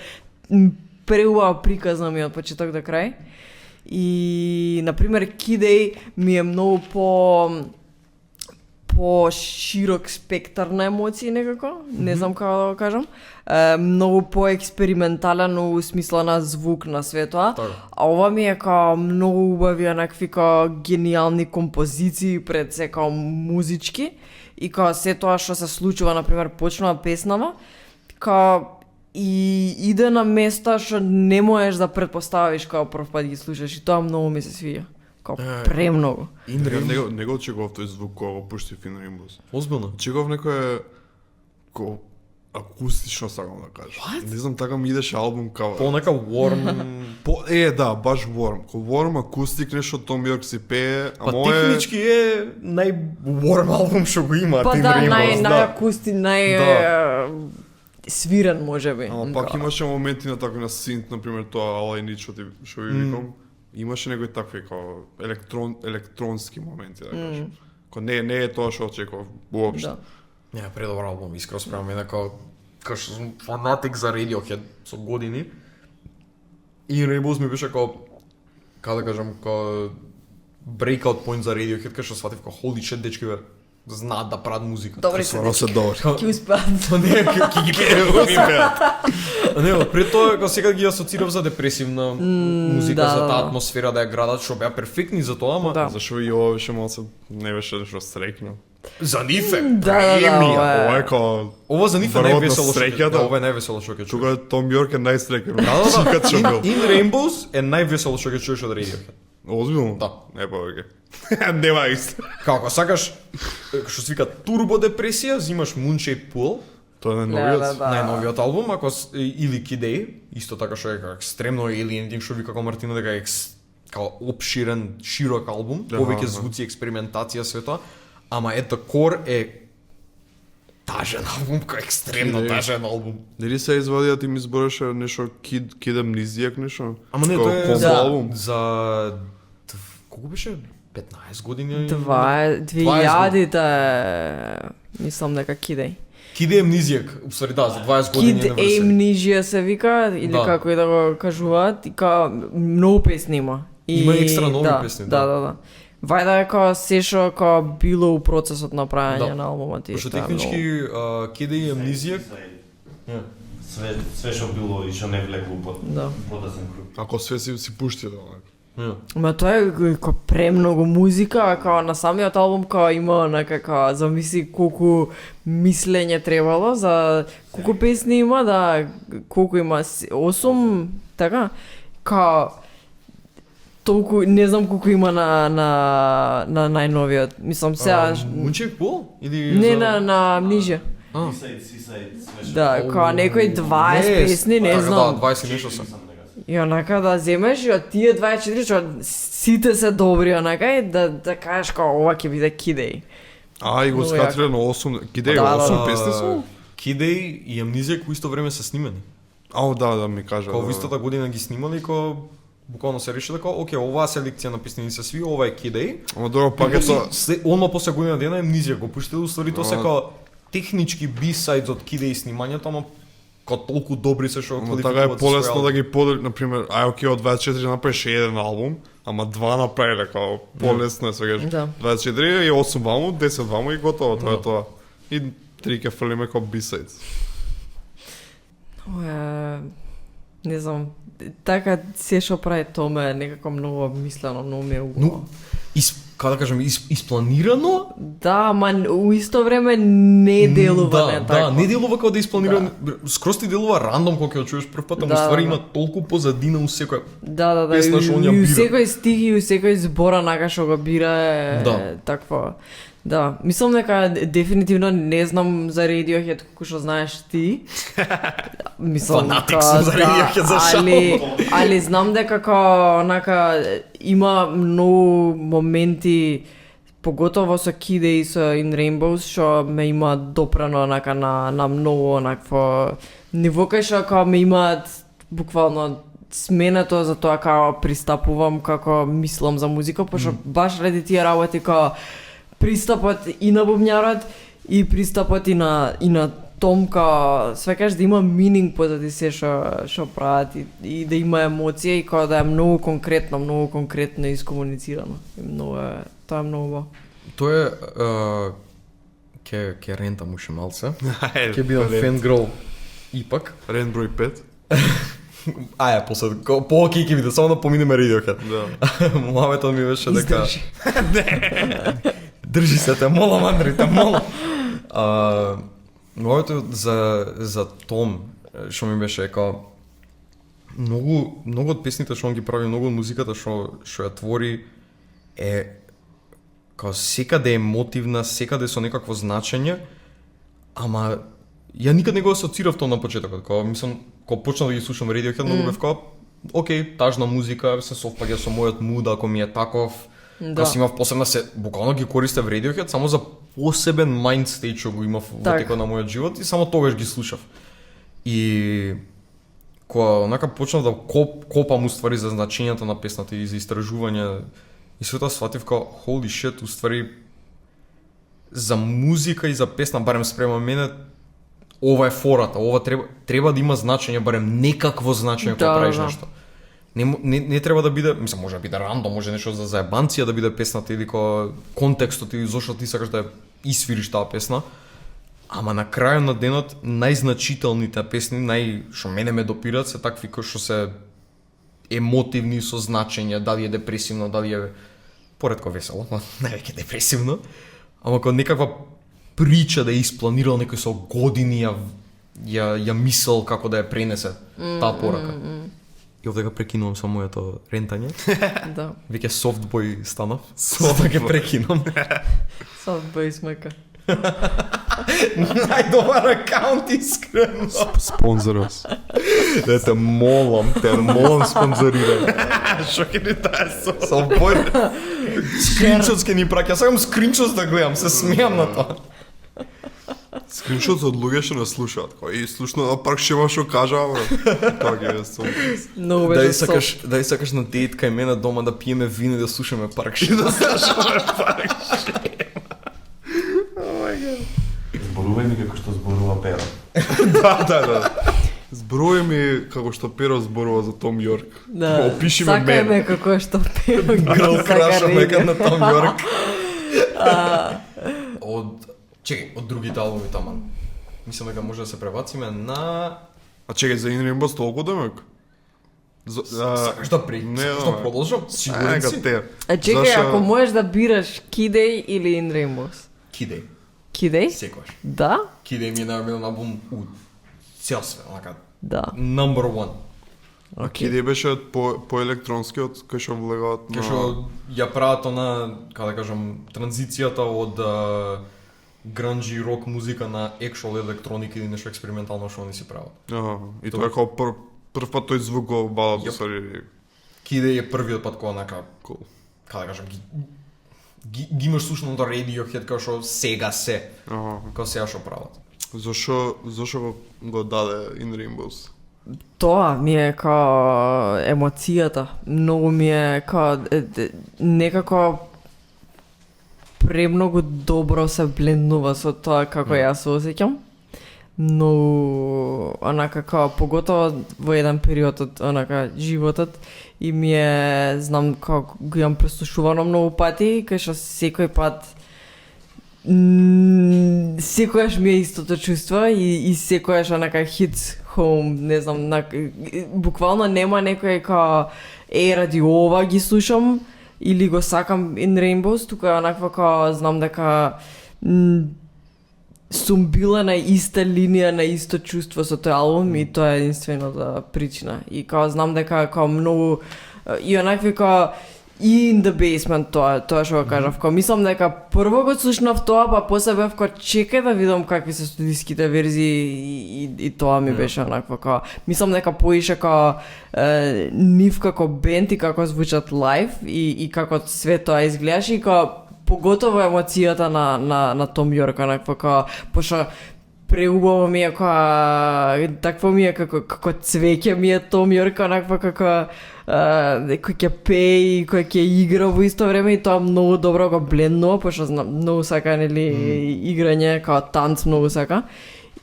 преубава приказна ми од почеток до крај. И на пример Kidday ми е многу по широк спектар на емоции некако, не знам како да го кажам. Многу поекспериментален у смисла на звук на све тоа. Така. А ова ми е као многу убави онакви као гениални композиции пред се као музички и као се тоа што се случува, на пример, почнува песнава, као и иде на места што не можеш да предпоставиш као прв пат ги слушаш и тоа многу ми се свиѓа. Као премногу. Не го очекував тој звук кога го пушти In Rainbows. Озбилно. Очекував некој акустично сакам да кажам. Не знам, така ми идеше албум као... По нека warm. Да, баш warm. Ко warm акустик нешто Том Йорк си пее, Па ама ова е... технички е нај-warm албум што го има. Па In да, Rainbows, најакусти, свирен можеби. Ама пак имаше моменти на такви на синт, например, тоа All I Need што ви викам. Имаше некои такви као електронски моменти, да кажам. Ко не е тоа што очекував уопшто. Да. Не, предобар албум, искрено спрема мене као што сум фанатик за Radiohead со години. И Rainbows ми беше као да кажам, као breakout point за Radiohead, кај што сватив као holy shit, дечки бе, знаат да прават музика. Добри се, Стварно се добри. ќе успеат. Па не, ќе ги пеат. Не, пред тоа кога сега ги асоцирав за депресивна музика, да, за таа да. атмосфера да ја градат, што беа перфектни за тоа, ама Да. Зашо и ова беше малце, не беше нешто среќно. за нив е Да, премија. Ова е као... Ова за нив е Врвот на највесело што среќата. ќе ова е највесело што ќе чуеш. Тука Том Йорк е најсреќен. Да. Кад што бил. In Rainbows е највесело што ќе чуеш од Radiohead. Озбилно? Да. Не повеќе. Нема исто. Како сакаш што се вика турбо депресија, взимаш Moonshaped Pool, Тоа е Да, новиот. да. најновиот албум, или Kidday, исто така што е екстремно alien, што вика како Мартино дека е као опширен, широк албум, Аха, повеќе аха. звуци, експериментација, све тоа, ама ето core е тажен албум, кој екстремно тажен албум. Дали се извадија ти ми збореше нешто Kid Amnesiac нешто? Ама не, Како тоа е комбо за, албум. за колку беше 15 години? 2000-та мислам дека кидеј. Kid Amnesiac, усвари да, за 20 години Kid Amnesia се вика, или Да. како и да го кажуваат, и многу песни има. Има екстра нови песни, да. Да. Вајда е као се што као било у процесот на правење Да. на албумот и Пошто тоа е технички Kid Amnesiac, Све што било и што не влегло под Да. подесен круг. Ако све си пушти да. Ма тоа е као премногу музика, а као на самиот албум као има онака као замисли колку мислење требало за колку песни има, да колку има 8 така као толку не знам колку има на најновиот. Мислам сега Мунчек Пол? Или не за... на Amnesia. Seaside, све што. Да, као некои 20 песни, не така, знам. Да, 20 нешто се. И онака да земеш и од тие 24 што сите се добри онака и да кажеш као ова ќе биде кидеј. И го Много скатриле на 8, киде Да, 8 песни се? Kid и Amnesiac во исто време се снимани. Да, ми кажа. Као во истата година ги снимали, као буквално се реши дека окей, оваа селекција на песни ни се сви, ова е Kid. Ама добро, пак е тоа. Одма после година дена Amnesia го пуштил, уствари тоа се Ама- као технички B-sides од Kid снимањето, ама као толку добри се што Ама така е полесно да ги подели, например, окей, од 24 направиш еден албум, ама два направиле као полесно е сега. Да. 24 и 8 ваму, 10 ваму и готово, тоа е тоа. И 3 ќе фрлиме као B-sides. Не знам, така се што прави Томе е некако многу обмислено, многу ми е убаво. Како да кажам, испланирано? Да, ма у исто време не делува не така. Да, не делува како да испланирано, скроз ти делува рандом кога ќе го чуеш прв пат, ама Да, ствари да. има толку позадина у секој. Да, песна што он ја и у бира. секој стих и у секој збор онака што го бира е Да. такво. Да, мислам дека дефинитивно не знам за Radiohead колку што знаеш ти. Мислам Фанатик сум за Radiohead, за шал. али знам дека како онака има многу моменти поготово со Kid и со In Rainbows што ме има допрано онака на многу онакво ниво кај што како ме имаат буквално сменето за тоа како пристапувам, како мислам за музика, пошто баш ради тие работи како пристапот и на бубњарот и пристапот и на том као све кажеш да има мининг позади се што прават и да има емоција и као да е многу конкретно искомуницирано. И многу е, тоа е многу убаво. Тоа е ќе рентам уште малце. Ќе бидам фенгрол ипак. Рент број 5. После по-окей ќе биде, само да поминеме Radiohead. Да. Муаветот ми беше дека... Издржи. Држи се, те молам, Андри, те молам. Муаветот за Том, што ми беше како многу од песните што он ги прави, многу од музиката што ја твори е као секаде емотивна, секаде со некакво значење, ама ја никад не го асоцирав тоа на почетокот. Као мислам, кога почнав да ги слушам Radiohead, многу бев као окей, тажна музика, се совпаѓа со мојот муд, ако ми е таков. Да. Као имав посебна се, буквално ги користев Radiohead само за посебен mind state што го имав во Так. текот на мојот живот и само тогаш ги слушав. И кога онака почнав да копам уствари за значењето на песната и за истражување и се тоа сватив као holy shit, уствари за музика и за песна, барем спрема мене, ова е фората, ова треба да има значење, барем некакво значење кога Да, правиш да. нешто. Не треба да биде, мислам, може да биде рандом, може нешто за заебанција да биде песната или кога контекстот или зошто ти сакаш да ја исвириш таа песна. Ама на крајот на денот најзначителните песни, што мене ме допират се такви кои што се емотивни со значење, дали е депресивно, дали е поредко весело, највеќе депресивно. Ама кога некаква прича да е испланирал некој со години ја мисел како да ја пренесе таа порака. И овде прекинувам со моето рентање. Да. Веќе софтбој станав. Ова ќе прекинувам. Со бейсмека. Најдобар акаунт искрено. Спонзорос. Те молам спонзорирај. Што ќе ни таа софтбој? Скриншотс ќе ни праќа. Сакам скриншотс да гледам, се смеам на тоа. Скриншот од луѓе што не слушаат. Кој слушна на парк шева што кажа, така е сум. Многу Да беше и сакаш на дейт кај мене дома да пиеме вино и да слушаме парк шева. Зборувај ми како што зборува Перо. Да. Зборувај ми како што Перо зборува за Том Јорк. Да, Опиши ме сакаме мене. како што Перо ги Грл сака краша мека регија. на Том Јорк. Од другите албуми таман. Мислам дека може да се пребациме на А чекај, за In Rainbows толку демек? Сакаш да сакаш да продолжам? Сигурен си? те. А чекај, Зашо- ако можеш да бираш Kid или In Rainbows? Kid Kid? секогаш. Да? Kid ми е најмилен албум у цел свет, онака Да. number one. А Киде беше по електронскиот кај што влегаат Кај што ја прават она, како да кажам, транзицијата од гранџи рок музика на actual електроника или нешто експериментално што они си прават. И тоа е како прв пат тој звук го балат Јап. усари. Киде е првиот пат кога онака, Cool. како да кажам, ги имаш слушното Radiohead како што сега се, како сега што прават. Зошо го даде In Rainbows? Тоа ми е као емоцијата. Многу ми е као некако премногу добро се бленднува со тоа како јас се осеќам. Но онака као поготово во еден период од онака животот и ми е, знам као го имам преслушувано многу пати, кај што секој пат секојаш ми е истото чувство и секојаш онака hits home, не знам, буквално нема некој као ради ова ги слушам или го сакам In Rainbows, тука е онаква као знам дека сум била на иста линија, на исто чувство со тој албум и тоа е единствената причина. И као знам дека као многу и онакви као и In The Basement тоа што го кажав. Као мислам дека прво го слушнав тоа, па после бев као чекај да видам какви се студиските верзии и тоа ми беше онаква као мислам дека поише као нив како бенд и како звучат лайв и како све тоа изгледаше и као поготово емоцијата на Том Јорк, онаква као пошто преубаво ми е такво ми е како цвеќе ми е Том Јорк, онаква како кој ќе пее и кој ќе игра во исто време и тоа многу добро го бленднува, пошто знам многу сака нели играње, као танц многу сака.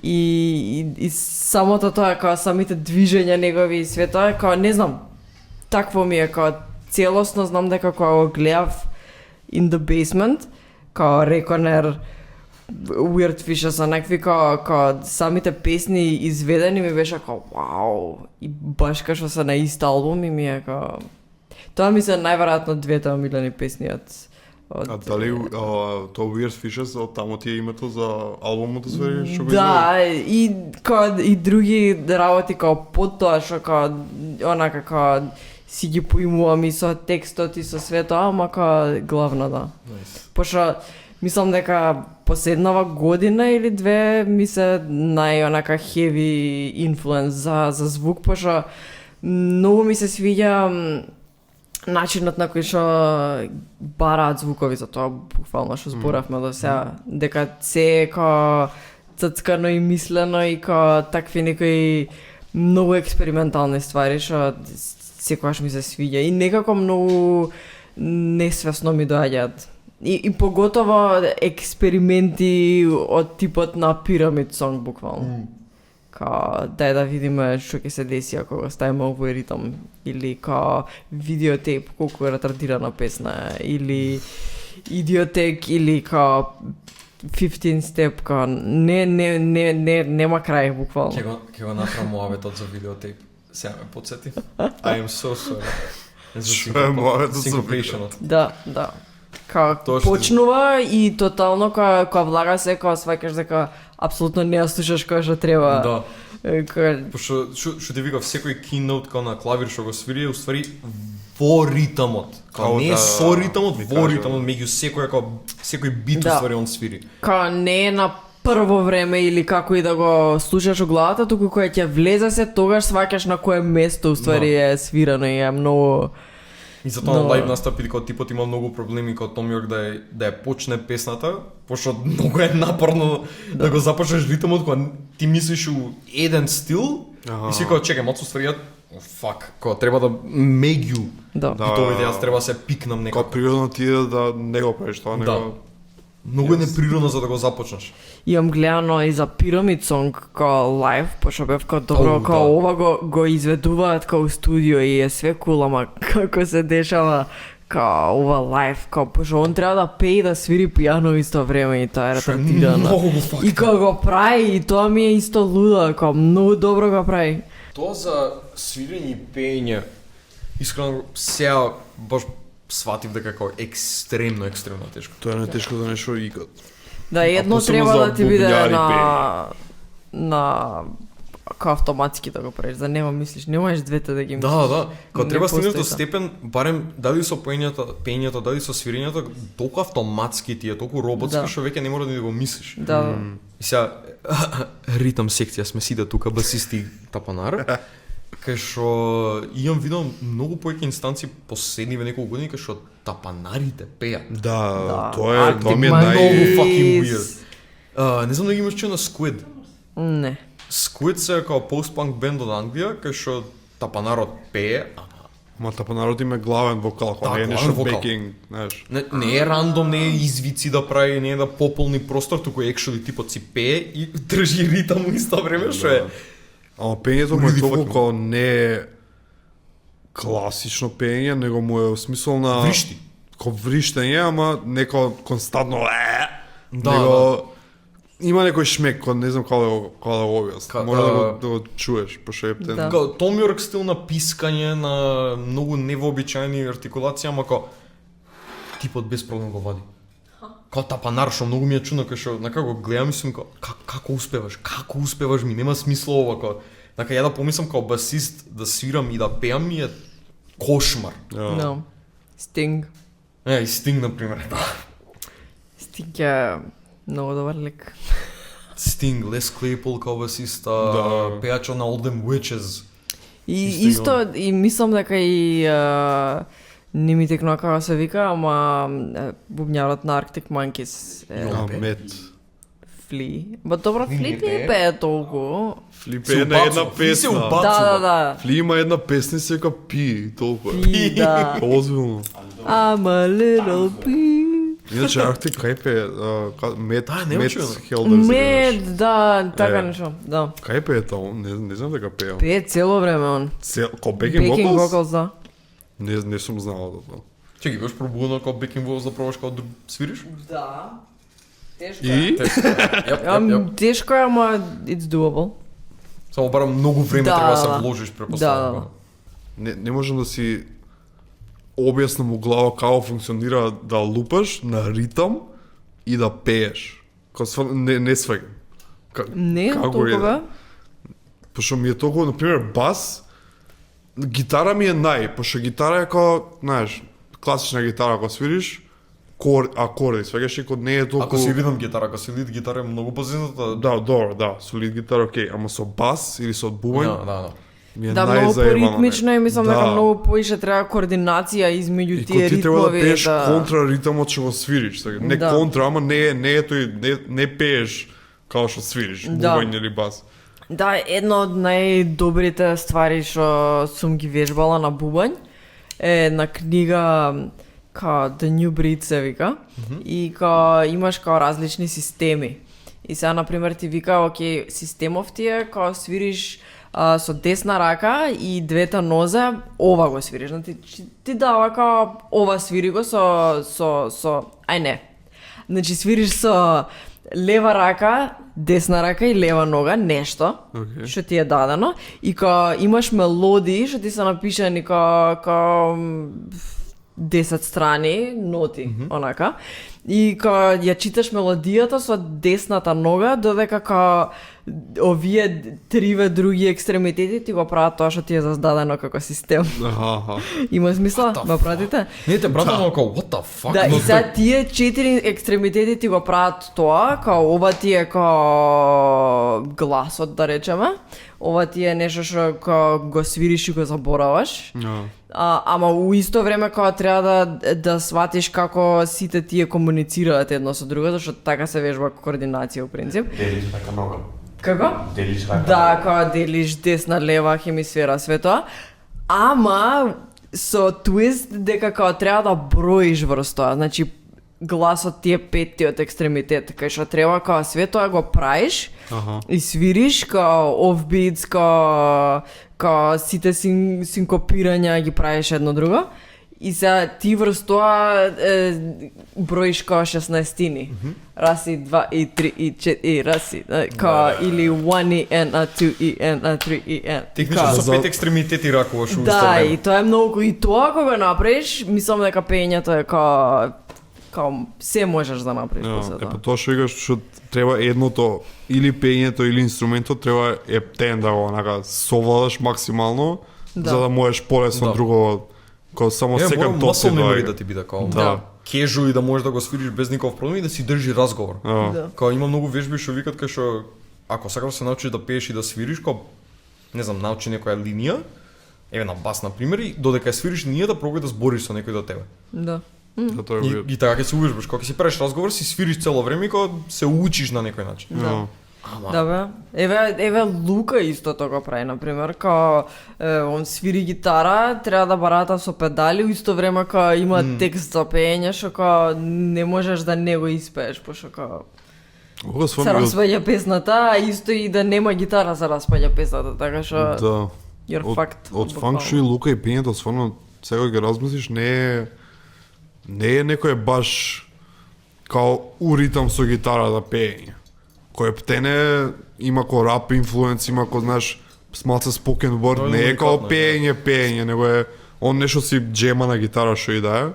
И самото тоа као самите движења негови и све тоа као не знам. Такво ми е као целосно знам дека кога го гледав In The Basement, као Reckoner, Weird Fishes, онакви као самите песни изведени ми беше као вау, и баш као што се на ист албум и ми е као тоа ми се најверојатно двете омилени песни од А дали тоа Weird Fishes од таму ти е името за албумот свери што го да, и као и други работи као под тоа што као онака као си ги поимувам и со текстот и со све тоа, ама као главно да. Пошто мислам дека последнава година или две ми се онака heavy influence за звук, пошто многу ми се свиѓа начинот на кој што бараат звукови за тоа, буквално што зборавме до сега, дека се е као ццкано и мислено и као такви некои многу експериментални ствари што секогаш ми се свиѓа и некако многу несвесно ми доаѓаат. И поготово експерименти од типот на Pyramid Song буквално. Као дај да видиме што ќе се деси ако го ставиме овој ритм или као видеотейп колку е ретардирана песна или идиотек или као 15 step као нема крај буквално. Ќе го направам муаветот за видеотейп. Сега ме подсети. I am so sorry. Што е муаветот за Syncopationот. Да. Као Точно. почнува и тотално кога влага се, кога сваќаш дека апсолутно не ја слушаш која што треба. Да. Кога Пошто што ти викав секој keynote као на клавир што го свири е уствари во ритмот. Као не е со ритмот, во ритмот, меѓу секој бит Да. уствари он свири. као не е на прво време или како и да го слушаш у главата, туку кога ќе влезе се, тогаш сваќаш на кое место уствари е свирано и е многу И затоа на лайв настапи кога типот има многу проблеми кога Том Йорк да ја почне песната, пошто многу е напорно да го започнеш ритмот кога ти мислиш у еден стил и си кога чекај, мацу стваријат fuck, кога треба да make you. Да. Битовите јас треба се пикнам некако. Кога природно ти е да не го правиш тоа, него Многу е неприродно за да го започнеш. Имам гледано и за Pyramid Song као лайв, пошто бев као добро, као да. ова го изведуваат као студио и е све кул, ама како се дешава као ова лайв, као пошто он треба да пее и да свири пијано исто време и тоа е ретардирано. Многу го факт. И кога го прави, и тоа ми е исто луда, као многу добро го прави. Тоа за свирење и пеење, искрено сега баш сватив дека како екстремно тешко. тоа е најтешко за нешто икад. Да, едно посебно треба за да ти биде бубњари на као автоматски да го правиш, да нема мислиш, не можеш двете да ги мислиш. Да. Кога Не треба стигнеш постои до тоа. степен, барем дали со пеењето, дали со свирењето, толку автоматски ти е, толку роботски, Да. што веќе не мора да го мислиш. Да. И сега, ритам секција, сме сите тука, басисти тапанар, кај што имам видено многу повеќе инстанции последниве неколку години, кај што тапанарите пеат. Да, тоа ми е Arctic Многу нај... fucking weird. Не знам дали имаш чуo на Squid. Не. Squid се као пост-панк бенд од Англија, кај што тапанарот пее, Ма тапанарот има главен вокал, Да, кој не е главен нешто вокал. бекинг, знаеш. не е рандом, не е извици да прави, не е да пополни простор, туку actually типот си пее и држи ритам у исто време, што е. Ама пењето му е Really толку fucking- као не е класично пење, него му е во смисол на... Вришти. Ко вриштење, ама неко константно Да, него... Има некој шмек, кој не знам како да го објаснам. Може да го чуеш по шептен. Да. Као Том Йорк стил на пискање, на многу невообичаени артикулации, ама као типот без проблем го вади. Као тапанар, што многу ми е чудно, кај што накако го гледам и сум као како успеваш ми, нема смисло ова, као Нака ја да помислам као басист да свирам и да пеам ми е кошмар. No. Sting. И Sting, например. Sting е многу добар лик. Sting, Les Claypool као басиста, Да. пеачо на All Them Witches. И Исто исто, и мислам дека и не ми текнува како се вика, ама бубњарот на Arctic Monkeys е Мет. Фли. Ба добро, Не Фли не пее. пее толку. Флип Се е на една убацува, Фли се песна. убацува. Да. Фли има една песна и се вика Пи, толку е. Фли, да. Озбилно. I'm a little bee. Иначе Арктик кај пее, Мет, не Мет учувам. Хелдер се Мед, да, така Е. нешто, да. Кај пее тоа? Не знам дека пее. Пее цело време он. Ко Бекинг Backing Vocals? vocals, да. Не сум знал за тоа. Чеки, беш пробудено као бекинг vocals да пробаш као да свириш? Да. Тешко И? Тешко е, ама it's doable. Само барам многу време Да, треба да се да. вложиш, препоставам. Да. Не можам да си објаснам у глава како функционира да лупаш на ритам и да пееш. Не сваќам. Не, Како толку е? бе. Пошто ми е толку, например, бас, гитара ми е пошто гитара е како, знаеш, класична гитара, кога свириш, акорди, сваќаш и код не е толку... Ако си ритм гитара, ако си лид гитара е многу позитната. Да, добро, да, со лид гитара окей, ама со бас или со бубањ, Да. ми е Да, многу најзаебано. поритмично и мислам Да. дека многу поише треба координација измеѓу И тие кога ти треба да ритмови. пееш контра ритамот што го свириш, така. Не Да. контра, ама не е тој, не пееш као што свириш, Да. бубањ или бас. Да, една од најдобрите ствари што сум ги вежбала на бубањ е на книга као The New Breed се вика и као имаш као различни системи. И сега, например, ти вика, окей, системов ти е као свириш со десна рака и двете нозе, ова го свириш. Значи, ти дава као ова свири го со ај не. Значи свириш со лева рака, десна рака и лева нога, нешто, Океј. што ти е дадено, и као имаш мелодии, што ти се напишани као 10 страни, ноти, онака, и као ја читаш мелодијата со десната нога, додека као овие триве други екстремитети ти го прават тоа што ти е зададено како систем. Аха. Има смисла? What the Ме пратите? Не те братам, но као what the fuck? Да, но и сега тие 4 екстремитети ти го прават тоа, као ова ти е као гласот, да речеме. Ова ти е нешто што као го свириш и го забораваш. Ама у исто време кога треба да сватиш како сите тие комуницираат едно со друго, зашто така се вежба координација у принцип. Делиш рака нога. Како? Делиш рака. Да, кога делиш десна, лева, хемисфера, све тоа. Ама со твист дека кога треба да броиш врз тоа, значи гласот ти е петтиот екстремитет, кај што треба кога све тоа го правиш и свириш као offbeats, као сите синкопирања ги правиш едно друго. И сега ти врз тоа броиш као 16-тини. Раз и 2 и 3 и 4 и раз и као или 1 и N, a 2 и N, a 3 и N. Технично со 5 екстремитети ракуваш у исто Да, време. и тоа е многу и тоа кога го направиш, мислам дека пеењето е као се можеш да направиш после Па тоа. тоа што викаш, што треба едното или пеењето или инструментот треба ептен да го онака совладаш максимално, Да. за да можеш полесно Да. друго, кога само секам тоа се muscle memory доаѓа. да ти биде као. Да. Кежу и да можеш да го свириш без никаков проблем и да си држи разговор. Да. Као има многу вежби што викат кај што ако сакаш да се научиш да пееш и да свириш, као не знам, научи некоја линија, еве на бас на пример, и додека ја свириш линија да пробај да збориш со некој до тебе. Да. Да, тоа е И така ќе се увериш, кога ќе си правиш разговор, си свириш цело време и кога се учиш на некој начин. Да. Ама Да бе. Еве Лука исто тоа го прави на пример, као он свири гитара, треба да барата со педали, у исто време као има текст за пеење, што као не можеш да не го испееш, пошто као Кога се свам распаѓа песната, а исто и да нема гитара се распаѓа песната, така што да. you're fucked. Од фанк шуи, Лука и пењето, стварно, сега ги размислиш, не е некој баш као у ритам со гитарата пеење. Кој птене има ко рап инфлуенс, има ко, знаеш, малце spoken word, Тоа е не е као уникатно, пеење, него е он нешто си джема на гитара што и да е,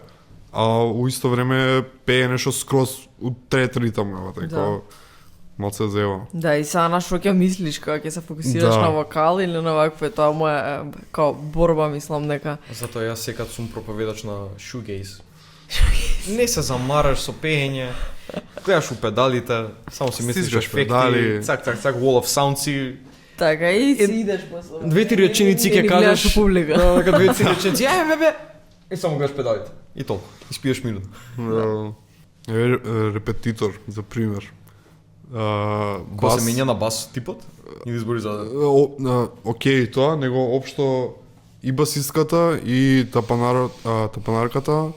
а у исто време пее нешто скроз у трет ритам, Да. као малце зева. Да, и сега на што ќе мислиш кога ќе се фокусираш Да. на вокал или на вакво, тоа моја као борба, мислам дека. затоа јас секад сум проповедач на shoegaze. Не се замараш со пеење, гледаш у педалите, само си мислиш Стискаш ефекти, педали. цак, wall of sound си. Така и си идеш после. Две-три реченици Не ќе ни гледаш кажеш. у публика. Да, дека две-три реченици, бе. И само гледаш педалите. И толку. И спиеш минут. Еве репетитор, за пример. Кој се менја на бас типот? Или збори за Океј тоа, него општо и басистката и тапанарката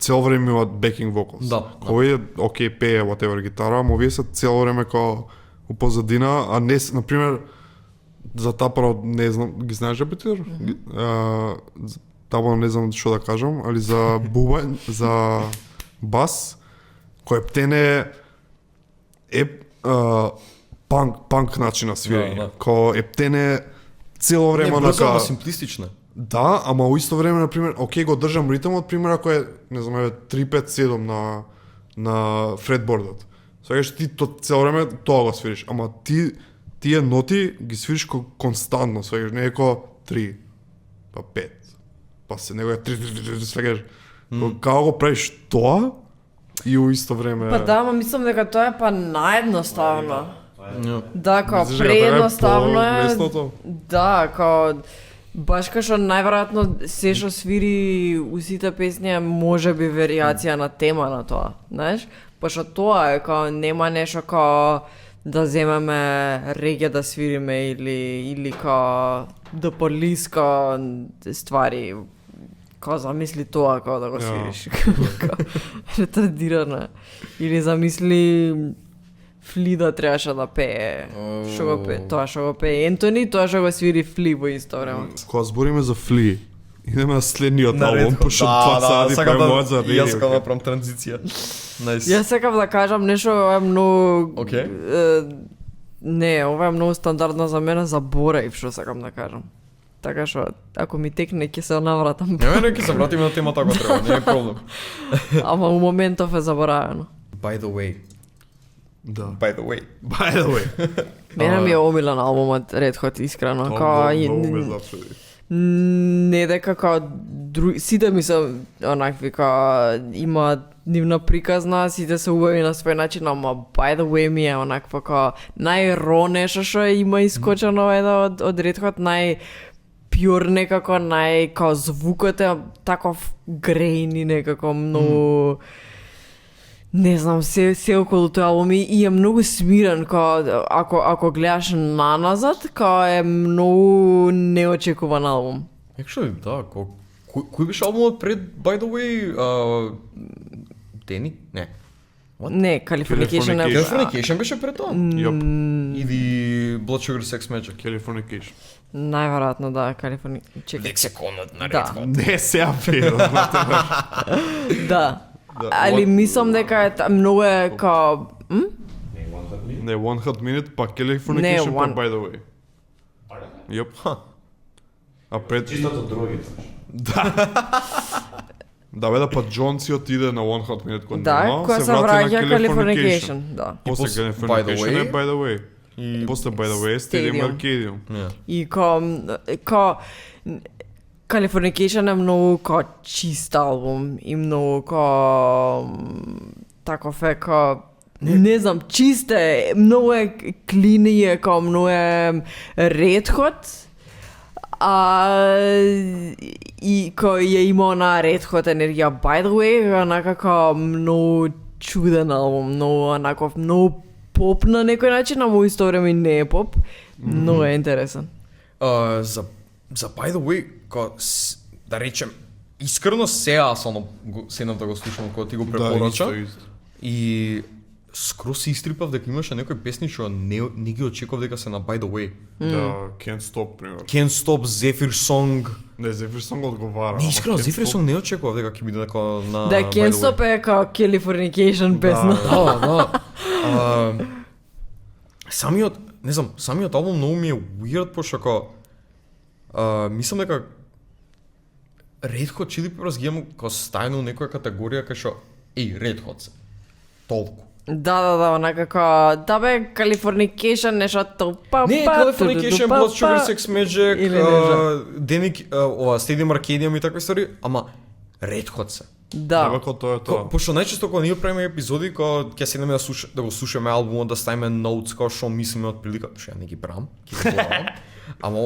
цело време имаат backing vocals. Да, Кој е океј пее whatever гитара, ама овие се цело време као у позадина, а не на пример за тапанот не знам, ги знаеш репетитор? Тапанот не знам што да кажам, али за бубањ, за бас кој птене е панк начин на свирење. Да. Кој ептене цело време не, брзо, ама онака. симплистична. Да, ама у исто време на пример, океј го држам ритмот, пример ако е, не знам, еве 3-5-7 на фретбордот. Сега ти цело време тоа го свириш, ама тие ноти ги свириш константно, свегаш, не е ко 3, па 5, па се него е 3, свегаш. Како го правиш тоа и у исто време... Па да, ама мислам дека тоа е па наедноставно. Да, као Мислиш дека тоа е преедноставно е. полесното? Да, као баш као што најверојатно се што свири у сите песни е можеби варијација на тема на тоа, знаеш? Пошто тоа е као нема нешто као да земеме реге да свириме или као The Police као ствари као замисли тоа као да го свириш. Као ретардирано е. Или замисли Флида требаше да пее. Што го пее? Тоа што го пее Ентони, тоа што го свири Фли во исто време. Кога збориме за Фли, идеме на следниот албум, пошто 2 сати сакам па мојот за и јас сакам да радио. направам транзиција. Најс. Јас сакам да кажам нешто, ова е многу... Океј. Не, ова е многу стандардно за мене, заборав што сакам да кажам. Така што, ако ми текне, ќе се навратам. Не, ќе се вратиме на темата ако треба, не е проблем. Ама у моментов е заборавено. By the way. Да. By the way. By the way. Мене ми е омилен албумот Red Hot, искрено. Као, Многу ме запсуди. не дека као сите ми се онакви као има нивна приказна, сите се убави на свој начин, ама by the way ми е онаква као најро нешто што има искочено од Red Hot, pure некако као звукот е таков грейни некако многу не знам, се околу тој албум и е многу смирен, као ако гледаш наназад, као е многу неочекуван албум. Actually, да, кој беше албумот пред By the Way? Дени? Не. Не, Californication е... Californication беше пред тоа? Јоп. Или Blood Sugar Sex Magic? Californication. Најверојатно да, Californication. Лексиконот на Да. Red Hot. Не се апел. Да. Али мислам дека е многу е као... Не, One Hot Minute, па Californication, па One- By the Way. Јоп. А пред... Чистото друго гитар. Да, бе, да, па Джон си отиде на One Hot Minute кон Да, нема, која се враќа Californication, да. После после By the Californication Way. е By the Way. И После By the Way Stadium Stadium. Arcadium. И као Californication е многу као чист албум и многу као таков е као не знам, чист е, многу е клини е, као многу е Red Hot, и кој ја има на Red Hot енергија By the Way, онака као многу чуден албум, многу онаков, многу поп на некој начин, ама во исто време не е поп. Многу е интересен. за By the Way, да речем, искрено сега само седнав да го слушам кога ти го препорача. Да, исто. И скроз се истрипав дека имаше некои песни што не ги очекував дека се на By the Way. Да, Can't Stop, пример. Can't Stop, Zephyr Song. Не, Zephyr Song одговара. Не, искрено, ама Can't Zephyr Stop- Song не очекував дека ќе биде дека на Да, By the Can't Way. Stop е као Californication песна. Да. Самиот, не знам, самиот албум многу ми е weird, пошто мислам дека Red Hot Chili Peppers ги имам као стајно у некоја категорија кај што Red Hot се. Толку. Да, онака као, да бе, Californication, нешто па. Не, Californication, Blood Sugar Sex Magic, Или нешто. Деник, ова Stadium Arcadium и такви ствари, ама Red Hot се. Да. Ева, кој тоа е тоа. Пошто најчесто кога ние правиме епизоди, кога ќе седнеме да го слушаме албумот, да ставиме notes као што мислиме од прилика, што ја не ги правам, ќе ги правам. Ама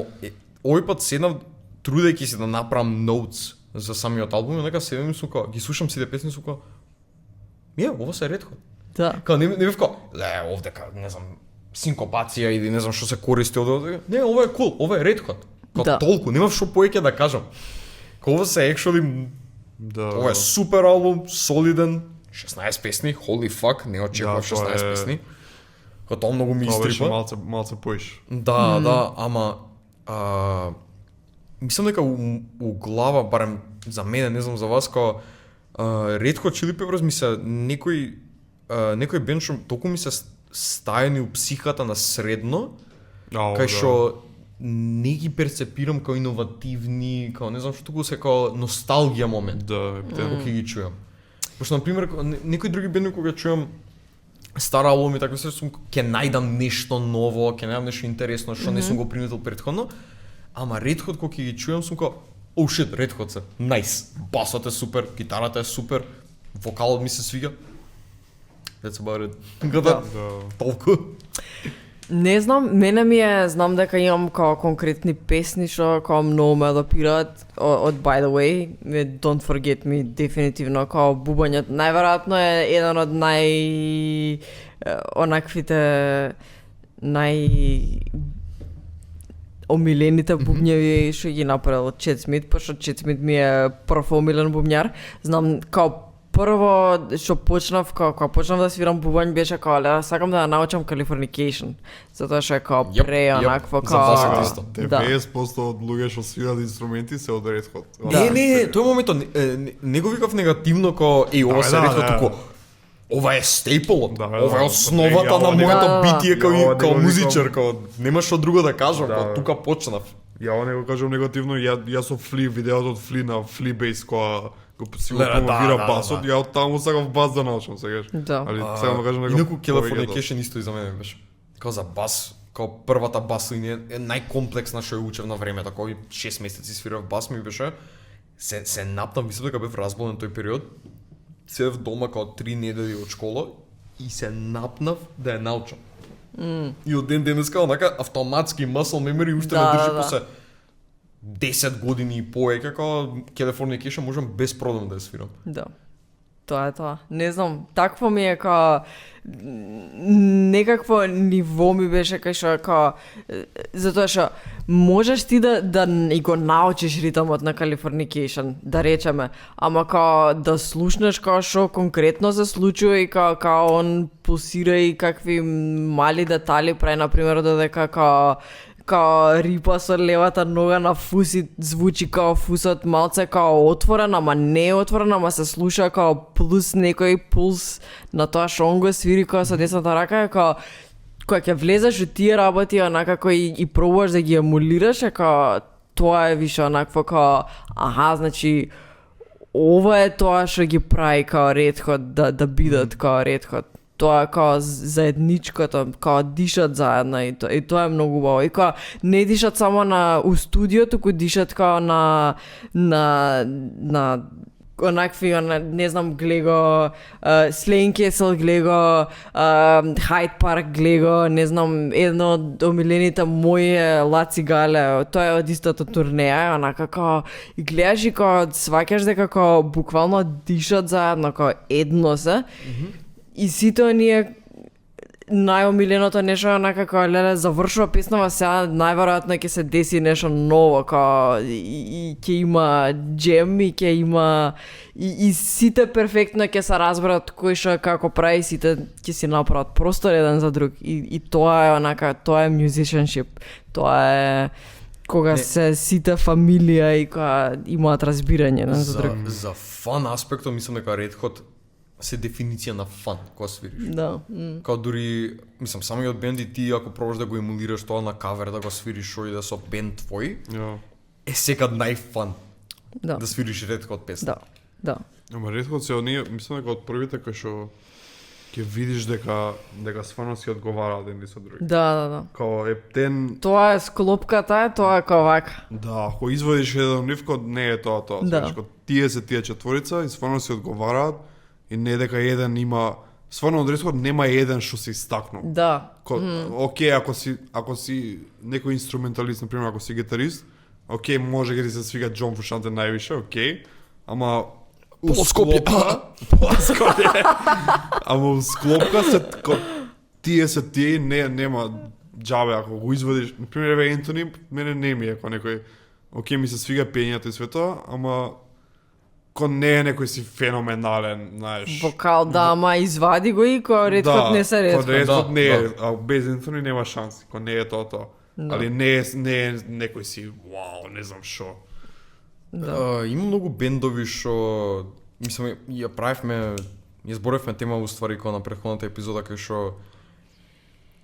овој пат седнав трудејќи се да направам notes за самиот албум, и нека седнем и сум као, ги слушам сите песни, сум као, ова се Red Hot. Да. Као не бев као, овде не знам, синкопација или не знам што се користи од. Не, ова е cool, ова е Red Hot. Као Да. толку, немав што повеќе да кажам. Као ова се actually Да. ова е супер албум, солиден, 16 песни, holy fuck, не очекував Да, тоа 16 е- песни. Као тоа многу ми Тоа беше истрипа. малце поиш. Да, ама мислам дека у глава, барем за мене, не знам за вас, као Red Hot Chili Peppers ми се некој бенд што толку ми се стајани у психата на средно, кај што не ги перцепирам као иновативни, као не знам што туку се као носталгија момент. Да, Кога ќе ги чујам. Пошто на пример некои други бенди кога чујам стар албум и такви се сум ќе најдам нешто ново, ќе најдам нешто интересно што не сум го приметил претходно. Ама Red Hot кога ќе ги чујам сум као oh shit, Red Hot се. Nice. Басот е супер, гитарата е супер, вокалот ми се свига. That's about it. Да. Толку. Не знам, мене ми е, знам дека имам као конкретни песни што као многу ме допираат од By the Way, Don't Forget Me дефинитивно као бубањот. Најверојатно е еден од онаквите омилените бубњеви што ги направил Чет Смит, пошто Чет Смит ми е прв омилен бубњар. Знам као прво што почнав кога почнав да свирам бубањ беше као сакам да научам Californication, затоа што е као Јап, пре јап, онакво за басот као исто. 90% од луѓе што свират инструменти се од Red Hot. Не, тој моментот не го викав негативно као ова се да, Red Hot, да. туку ова е стейплот, Да, ова е да. основата Ја, на ова не моето го- битие ја, ова не као го музичар, викам. као нема што друго да кажам, Да. као тука почнав. Ја не го кажам негативно, ја со Фли, видеото од Фли на Фли Бейс која го си го Да, да, промовира да, басот, да. ја од таму сакав бас да научам, сегаш. Да. Али сега да кажам Инаку повеќе Californication исто и за мене беше. Као за бас, као првата бас линија е најкомплексна што ја учев на времето, као 6 месеци свирав бас ми беше. Се напнав, мислам дека бев разболен тој период. Седев дома као 3 недели од школа и се напнав да ја научам. И од ден денеска онака автоматски muscle memory уште Да, ме држи да, да. после 10 години и повеќе како Californication можам без проблем да ја свирам. Да. Тоа е тоа. Не знам, такво ми е као некакво ниво ми беше кај што као затоа што можеш ти да и го научиш ритмот на Californication, да речеме, ама као да слушнеш као што конкретно се случува и као он пулсира и какви мали детали прави, например, додека као рипа со левата нога на фус и звучи као фусот малце као отворен, ама не е отворен, ама се слуша као плюс некој пулс на тоа што он го свири као со десната рака, е као кога ќе влезеш у тие работи, онакако и пробуваш да ги емулираш, е као тоа е више онакво као аха, значи ова е тоа што ги прави као Red Hot да бидат као Red Hot. Тоа као заедничкото, као дишат заедно и тоа е многу убаво. И као не дишат само у студио, туку дишат као на онакви, не знам, глего, Slane Castle глего, Hyde Park глего, не знам, едно од омилените мои е Ла Цигале, тоа е од истото турнеја, онака као, и гледаш и као, сваќаш дека као, буквално дишат заедно, као едно се, и сите оние најомиленото нешто онака као леле завршува песнава, сега најверојатно ќе се деси нешто ново, као и ќе има джем и ќе има и сите перфектно ќе се разберат кој што како прави, сите ќе си направат простор еден за друг и тоа е онака, тоа е musicianship, тоа е кога се сите фамилија и кога имаат разбирање еден за друг. За фан аспектот мислам дека Red Hot се дефиниција на фан кога свириш. Да. Као дури, мислам, самиот бенд и ти ако пробаш да го емулираш тоа на кавер, да го свириш шо и да со бенд твој, е секад најфан да свириш Red Hot песна. Да. Ама Red Hot се оние, мислам дека од првите кои што ќе видиш дека стварно си одговараат едни со други. Да. Као ептен. Тоа е склопката, тоа е као вака. Да, ако извадиш еден нивко, не е тоа. Да. Значи, тие се тие четворица и стварно си одговараат. И не дека еден има, стварно од Red Hot нема еден што се истакнал. Да. Океј, ако си некој инструменталист, например, ако си гитарист, океј, може да ти се свига Џон Фрушанте највише, океј, ама Скопје. Ама у склопка се тие нема џабе ако го извадиш. Например, еве Ентони, мене не ми е ако некој океј ми се свига пењето и све тоа, ама не е некој си феноменален, знаеш. Вокал, да, ама извади го и кој Red Hot не се Red Hot. Red Hot не е, а без Ентони нема шанси, кој не е тоа. Али не е некој си, вау, не знам шо. Има многу бендови што, мислам, ја правевме, ја зборевме тема уствари кога на претходната епизода кај што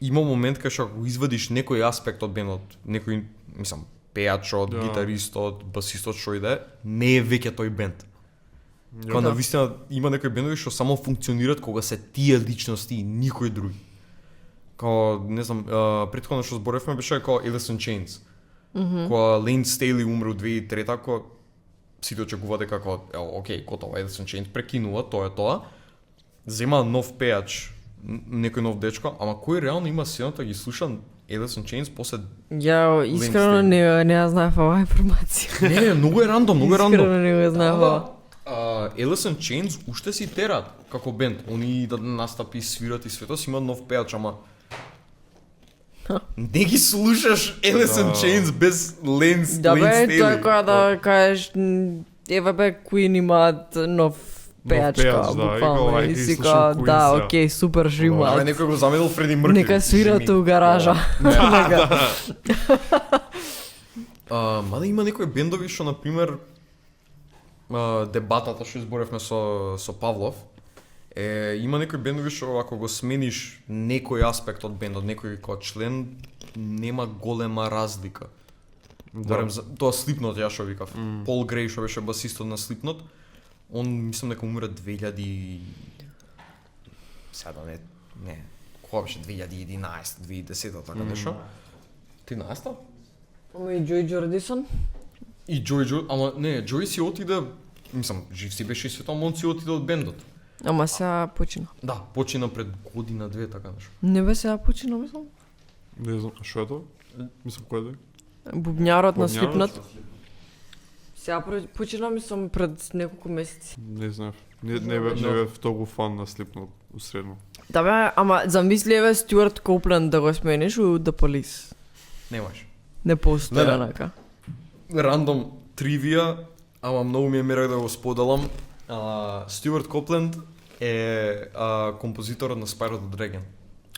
има момент кај што го извадиш некој аспект од бендот, некој, мислам, пејачот, гитаристот, басистот што иде, не е веќе тој бенд. Кога навистина има некои бендови што само функционираат кога се тие личности и никој други. Као, не знам, претходно што зборевме беше као Alice in Chains. Кога Лейн Стейли умре во 2003, кога сите очекува дека као, окей, готово, Alice in Chains прекинува, тоа е тоа. Зема нов пејач, некој нов дечко, ама кој реално има силата ги слуша Alice in Chains после Ја искрено не ја знаев оваа информација. Не, многу е рандом. Искрено не го знаев ова. Alice in Chains уште си терат како бенд. Они да настапи, свират и свето си има нов пејач, ама не ги слушаш Alice in Chains без Лейн Стейли. Да бе, тоа кога да кажеш еве бе Queen имаат нов пејачка, буквално. И си као, да, окей, супер што имаат. Ама некој го заменил Фреди Меркюри. Нека свират у гаража. Мада има некои бендови што, например, дебатата што изборевме со Павлов, има некои бендови што ако го смениш некој аспект од бендот, некој кој член, нема голема разлика. Барем тоа Slipknot ја што викав. Пол Греј што беше басистот на Slipknot, он мислам дека умре 2000 сега не кога беше 2011, 2010 така нешто. 13-та? Ама и Джој Джордисон? И Джој, ама не, Джој си отиде, мислам, жив си беше и свето, ама он си отиде од бендот. Ама сега почина. Да, почина пред година-две, така нешто. Не бе сега почина, мислам. Не знам, што е тоа? Мислам, кој е тоа? Бубњарот на Бубњарот? Slipknot. Сега почина мислам пред неколку месеци. Не знам. Не бев толку фан на Slipknot усредно. Да бе, ама замисли еве Стюарт Коупленд да го смениш у The Police. Не можеш. Не постои Не. онака. Рандом тривија, ама многу ми е мерак да го споделам. Стюарт Копленд е композиторот на Spyro the Dragon.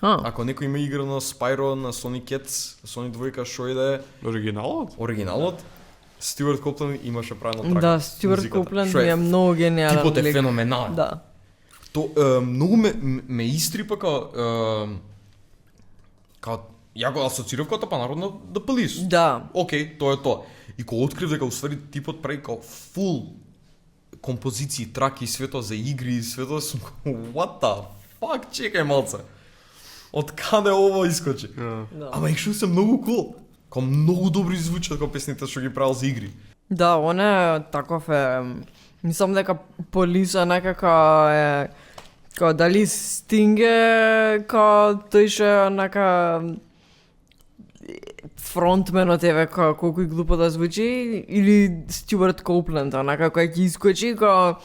Ако некој има игра на Spyro, на Sonic Cats, Sonic 2, шо и да е оригиналот, Стюарт Копленд имаше правилно трак. Да, Стюарт Коупленд ми е многу гениален. Типот е лик. феноменален. Да. То многу ме истрипа као ја го асоцирав као тапанарот на The Police. Да. Океј, тоа е тоа. И кога открив дека уствари типот прави као фул композиции, траки и свето за игри и свето, сум као, what the fuck, чекај малце. Од каде ова искочи? Да. Ама екшо се многу кул. Као многу добри звучат као песните што ги правил за игри. Да, он е таков е. Мислам дека Police некако е као дали Sting е као тој ше онака фронтменот еве као колку и глупо да звучи или Стюарт Коупленд онака кој ќе искочи као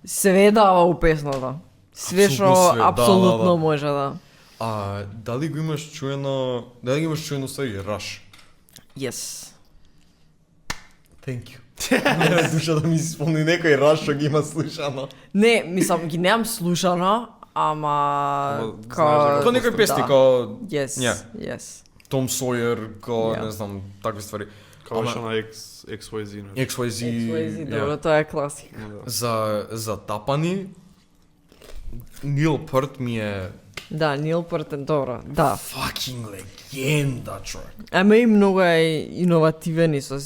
све дава у песната. Све што Апсолутно све, апсолутно да. може да. Дали го имаш чуено, стари Rush? Yes. Thank you. Не душа да ми се спомни некој Rush што ги има слушано. Не, мислам ги немам слушано, ама знаеш као дека Тоа некои песни да. као Yes, Ја. yes. Том Сойер, као Ја. не знам, такви ствари. Као беше на XYZ. не? XYZ, XYZ, ја. добро, тоа е класик. За тапани Нил Пърт ми е Да, Нил Пърт е добро, да. fucking легенда, човек. Ама и многу е иновативен и со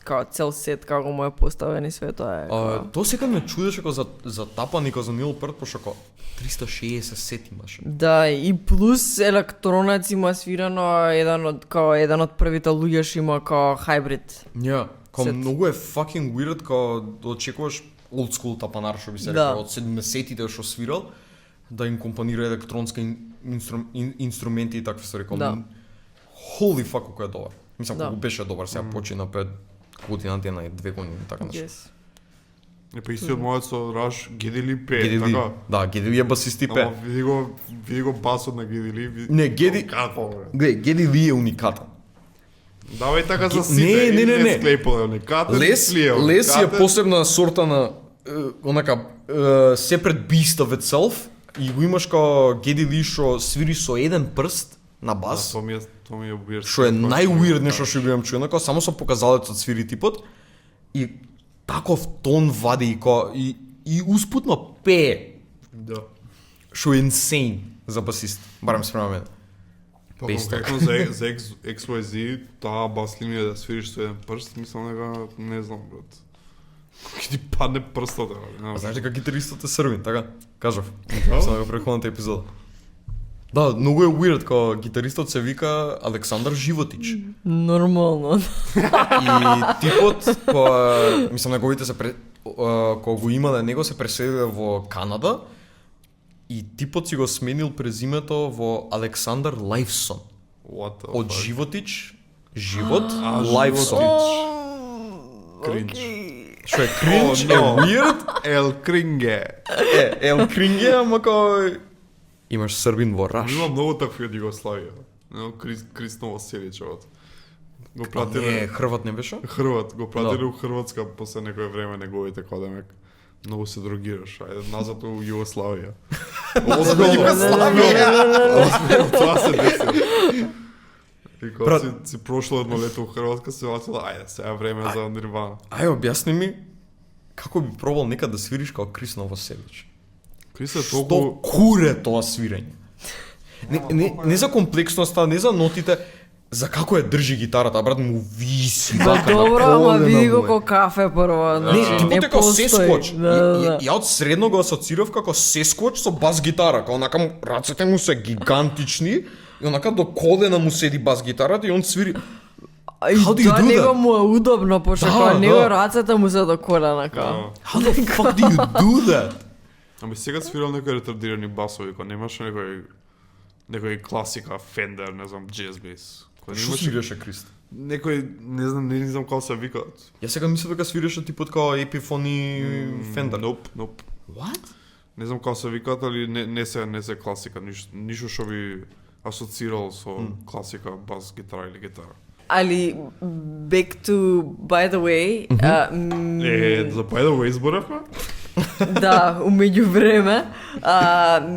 као цел сет како му е поставен и све тоа е. као- Тоа секад ме чудеше као за тапани као за Нил Пърт, пошто као 360 сет имаше. Да, и плюс електронец има свирано еден од првите луѓе што има као хайбрид. Ја, као Сет. многу е fucking weird као да очекуваш old school тапанар што би се Да. рекол од 70-тите што свирал да им компонира електронска инструменти и такви ствари као Да. holy fuck колку е добар. Мислам Да. колку беше добар, сега почина пред годината на 2 години така нешто. Yes. Е па истиот мојот со Rush Geddy Lee Геди Ли. така. Да, Геди Ли е басист и пе. Ама види го басот на Geddy Lee. Не, Геди- Какво, бре? Глеј, Геди Ли е уникатен. Давај така за Не, сите. не, или не. Клейпол е уникатен. Лес или е уникатен. посебна сорта на онака separate beast of itself и го имаш као Геди Ли што свири со еден прст на Да, бас. тоа ми е weird. Што е најуирд нешто што го имам чуено, као само со показалецот свири типот и таков тон вади и успутно пее, Да. што е insane за басист, барем спрема мене. Па Беста. конкретно за XYZ, таа бас линија да свириш со еден прст, мислам дека не знам, брат. Ке ти падне прстот, бе. А знаеш дека гитаристот е србин, така? Кажав. Да? Само го преходната епизода. Да, многу е weird, као гитаристот се вика Александар Животич. Нормално. И типот, мислам неговите кога го имале него се преселиле во Канада и типот си го сменил презимето во Александар Лајфсон. What the Од fuck? Животич, живот, А, Лајфсон. Кринж. Што е кринж, Oh, no. е weird, Ел Кринге. ел кринге, ама као имаш србин во Раш. Има многу такви од Југославија. Крис Новоселичевот. Го Не, пратиле Хрват не беше? Хрват, го пратиле Да. у Хрватска после некое време неговите кодемек. Многу се дрогираш, ајде назад у Југославија. Озбилно, тоа се деси. И кога Брат. си прошло едно лето у Хрватска, се ватила, ајде, сега е време за Нирвана. Ај, објасни ми, како би пробал некад да свириш као Крис Новоселич? Крис е Што толку... куре тоа свирење? Не за комплексноста, не за нотите, за како ја држи гитарата, брат, му виси Ба вака на добро, ама колена види го му е. ко кафе прво. Не, значи, типот е као постои. сескоч. Да. Ја од средно го асоцирав како сескоч со бас гитара, као онака рацете му се гигантични и онака до колена му седи бас гитарата и он свири. И How do you тоа do него that? му е удобно, пошто Да, кога него да. рацете му се до колена као. Да. How the fuck do you do that? Ами сега свирал некои ретардирани басови, кога немаше некој класика Fender, не знам, jazz bass. Кога Што немаше свиреше Крист? некој не знам како се викаат. Јас сега мислам дека свиреше типот као Epiphone Fender. Nope. What? Не знам како се викаат, али не се класика, ништо што би асоцирал со класика бас гитара или гитара. Ali, back to, by the way, За by the way зборевме? да, умеѓу време,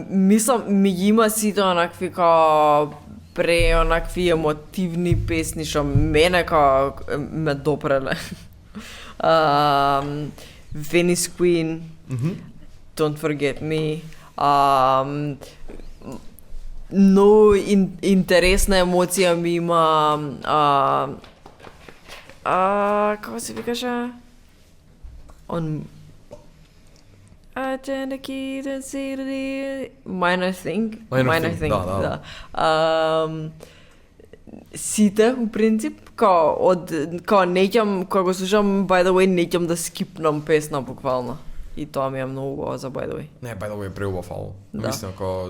мислам, ми ги има сите онакви као онакви емотивни песни што мене као ме допреле. Venice Queen, Don't Forget Me, но интересна емоција ми има како се викаше? I turn the key to see the Minor Thing. Да. Сите, у принцип, као неќам, кога го слушам By the Way, неќам да скипнам песна буквално. И тоа ми е многу убаво за By the Way. Не, by the way, преубав албум. Да. Мислам, као...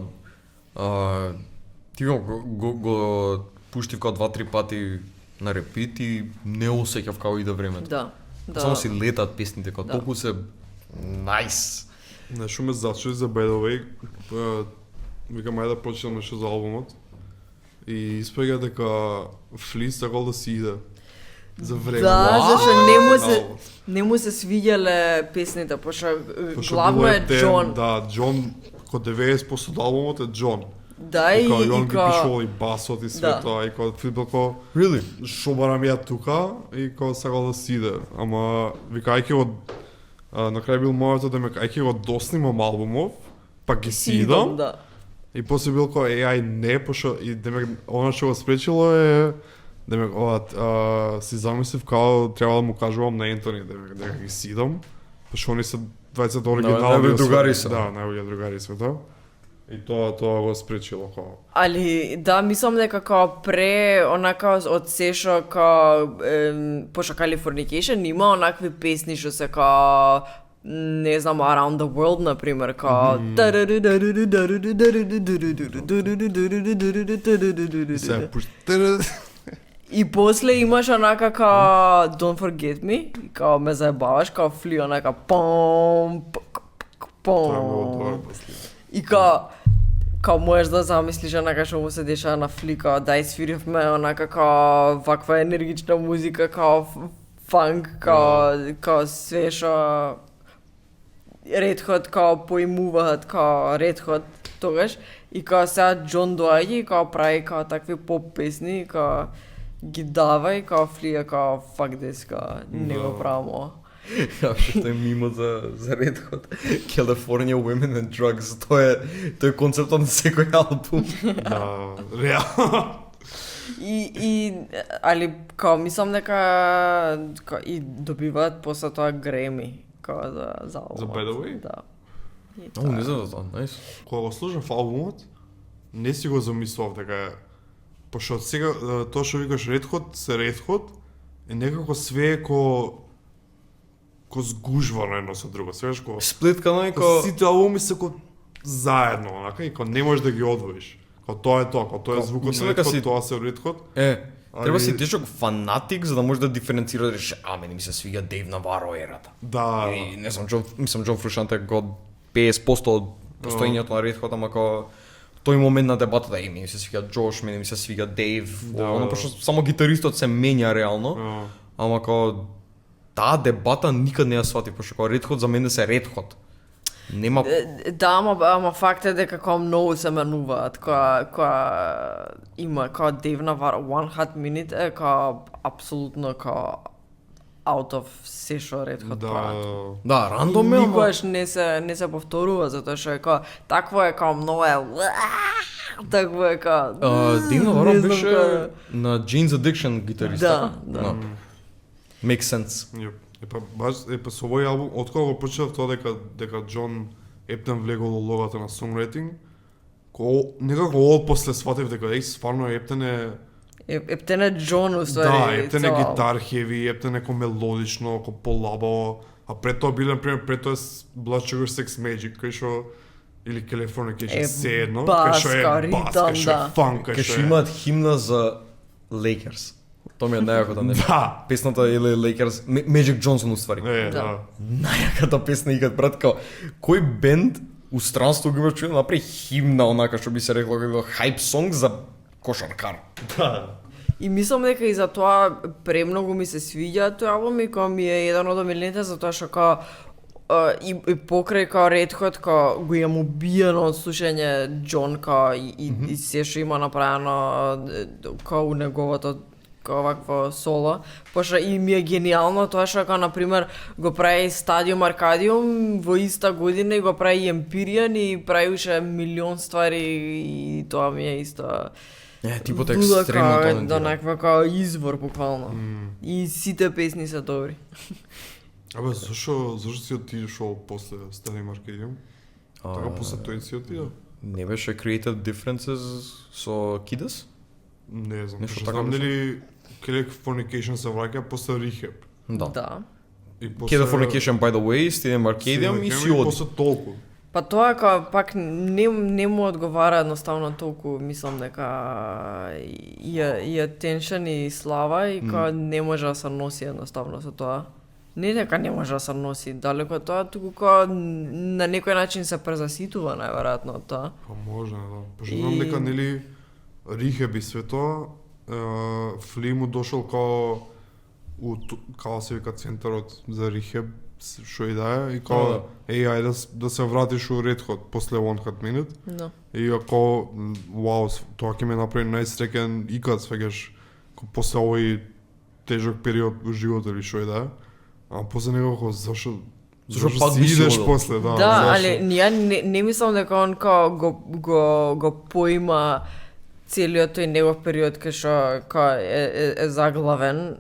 Ти го пуштив као 2-3 пати на репит и не осеќав као иде времето. Да. Само си летат песните, као толку се... Nice. Нешто ме зачуди за By the Way. Викам, ајде да прочитам нешто за албумот. И испрега дека Флис требал да си иде за време. Да, зашто не му се свиѓале песните, пошто главно е Џон. Да, Џон, ко 90% од албумот е Џон. Да, и и он ги као... пишувал и басот и све тоа, и као Флис бил као, Really? шо барам ја тука, и као сакал да си иде. Ама, викајќи го, на крај бил моето да ме кајќи го доснимам албумов, па ги си идам. Да. И после бил кој ај не, пошто и демек она што го спречило е демек си замислив као треба да му кажувам на Ентони дека ги сидам, пошто они се двајцата оригинални. најbolji другари се. Да, најbolji другари се тоа. И тоа го спречило као. Али да, мислам дека као онака од се што као пошто Californication има онакви песни што се као не знам, Around the World, например, као... И после имаш онака као Don't Forget Me, као ме заебаваш, као фли онака пом, пом. И као можеш да замислиш онака што му се дешава на фли, као дај свиривме онака као ваква енергична музика, као фанк, као све што Red Hot као поимуваат као Red Hot тогаш и као сега Џон доаѓа и као прави као такви поп песни, као ги дава и као флија као fuck this, као не го правам ова. Што е мимо за Red Hot. California Women and Drugs. Тоа е концептот на секој албум. Да, реално. И али као мислам дека и добиваат после тоа Греми као за албумот. За By the Way? Да. Не знам за тоа, најс. Кога го слушав албумот, не си го замислував дека пошто сега тоа што викаш Red Hot се Red Hot е некако све е ко сгужвано едно со друго, свеш ко Сплиткано и ко... сите албуми се ко заедно, онака, и ко не можеш да ги одвоиш. Ко тоа е звукот мислам на дека Red Hot, си- тоа се Red Hot. Треба си тешок фанатик за да можеш да диференцираш, мене ми се свиѓа Дейв Наваро ерата. Да, И не знам, Џон Фрушанте го 50% од постоењето на Red Hot, ама као тој момент на дебатата, мене ми се свиѓа Џош, мене ми се свиѓа Дейв, Да, оно да. пошто само гитаристот се менја реално, ама као таа дебата никад не ја сватив, пошто као Red Hot за мене се Red Hot. Нема Да, ама факт е дека као многу се менуваат, која има као Дейв Наваро, One Hot Minute е као апсолутно као out of се што Red Hot прават. да, да, рандом е, ама Никогаш не се повторува, затоа што е као такво е као многу е такво е као Дейв Наваро не знам беше као- на Jane's Addiction гитарист. Да, така? да. Makes sense. Па со овој албум, откога го прочитав тоа дека Џон Ептен влегол улогата на сонграйтинг, некако после сватив дека стварно Ептен е Ептен е Џон, да, уствари. Ептен е цел албум. гитар хеви, Ептен е ко мелодично, ко полабаво, а пред тоа биле например пред тоа Blood Sugar Sex Magic, кај што или Californication се едно, кај што е бас, бас, ритам, кај што е да. фанк, Кај што имаат химна за Lakers. Тоа ми е најакото нешто. Да. Песната или Lakers, Magic Johnson уствари. Да. Најаката песна ikad брат, као кој бенд у странство го имаш чуено направи химна онака што би се рекло како хайп сонг за кошаркар. Да. И мислам дека и за тоа премногу ми се свиѓа тој албум и кој ми е еден од омилените затоа што и покрај Red Hot го имам убиено од слушање Џон и се што има направено у неговото овакво соло, пошто и ми е гениално тоа што например го прави Стадиум Аркадиум во иста година и го прави Емпириан и прави уште милион ствари и тоа ми е исто Типот е екстремно талентиран. Да, некаква извор буквално. И сите песни се добри. Абе, зашо си отидешо после Стадиум Аркадиум? Така после тој си отида? Не беше Creative Differences со Kidas? Не знам, Нешто пошто така знам беше. нели Californication се враќа после Rehab. Да. И после Californication by the way, Stadium Arcadium и си и оди. после толку. Па тоа пак не му одговара едноставно толку, мислам дека и attention и слава и не може да се носи едноставно со тоа. Не дека не може да се носи далеко од тоа, туку на некој начин се презаситува најверојатно од тоа. Па може, да. Пошто знам дека нели Rehab и све тоа, Фли му дошол као се вика центарот за Rehab, што и да е, и као, ајде да се вратиш у Red Hot после One Hot Minute. Да. И ако, вау, тоа ќе ме направи најсреќен икад, свегаш, после овој тежок период во животот или што и да е. А после него зашо пак би си идеш одел? после, да. Да, зашо? али ја не мислам дека он го поима целиот тој негов период кај што е заглавен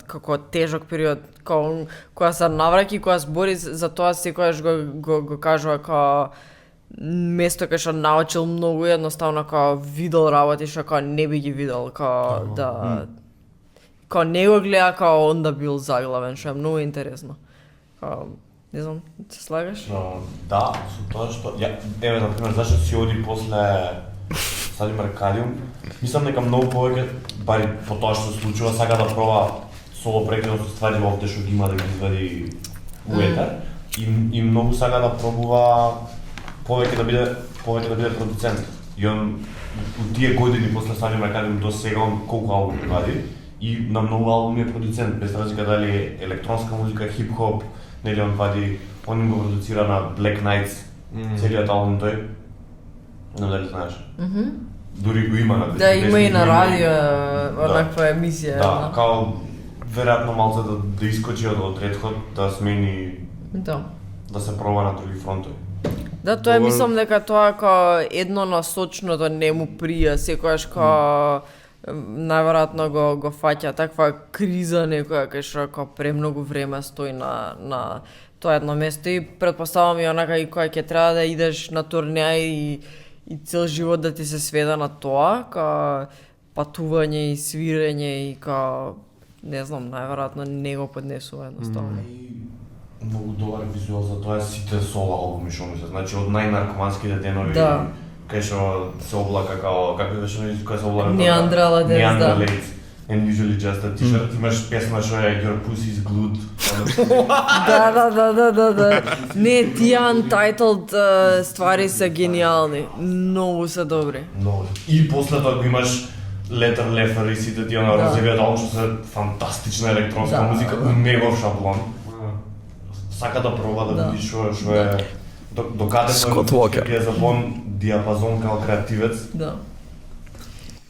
како тежок период, кога се навраќа и кога збори за тоа секогаш го кажува како место кај што научил многу едноставно како видел работи што не би ги видел не го гледа као он да бил заглавен, што е многу интересно. Не знам, се слагаш? Да, со тоа што еве на пример зашто си оди после Стадиум Аркадиум, мислам дека многу повеќе бари по тоа што се случува сака да проба соло прекинот со ствари овде што ги има да ги извади у етер и многу сака да пробува повеќе да биде продуцент. И он у тие години после Стадиум Аркадиум до сега он колку албуми вади и на многу албуми е продуцент, без разлика дали е електронска музика, хип-хоп, нели он вади, он им го продуцира на Black Knights, целиот албум тој. Не дали знаеш. Дури го има на Да, има и на радио онаква емисија. Да, као веројатно малце да искочи од Red Hot, да смени, да се проба на други фронтови. Да, тоа мислам дека тоа еднонасочното не му прија, секогаш најверојатно го фаќа таква криза некоја кај што премногу време стои на тоа едно место и претпоставам и онака и кога ќе треба да идеш на турнеја и цел живот да ти се сведа на тоа, патување и свирење и не знам, најверојатно не го поднесува едноставно. Многу добар визуал за тоа сите соло албуми што ми се, значи од најнаркоманските денови кај што се облака како беше на кај се облака Neanderthals, and usually just a t-shirt, имаш песна што е Your Pussy's Glued. Да. Не, тие Untitled ствари се гениални, многу се добри. И после тоа го имаш Letter Lefer и сите тие на розовиот албум што се фантастична електронска музика, негов шаблон. Сака да проба да види што е докаде ќе за бон диапазон као креативец.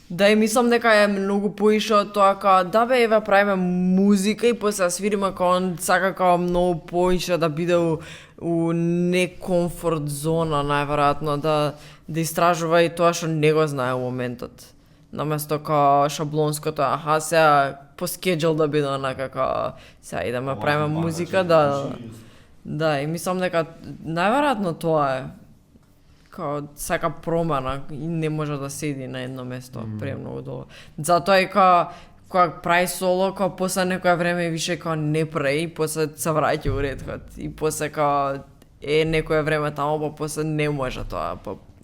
Да, и мислам дека е многу поише од тоа еве правиме музика и после свириме он сака многу поише да биде у некомфорт зона, најверојатно да истражува и тоа што не го знае во моментот. Наместо шаблонското, сега по скеджул да биде онака сега идеме правиме музика, да, и мислам дека најверојатно тоа е. Сака промена и не може да седи на едно место премногу долго. Затоа и кога прави соло, после некоја време више не прави, после се враќа у Red Hot и после некоја време таму, после не може тоа,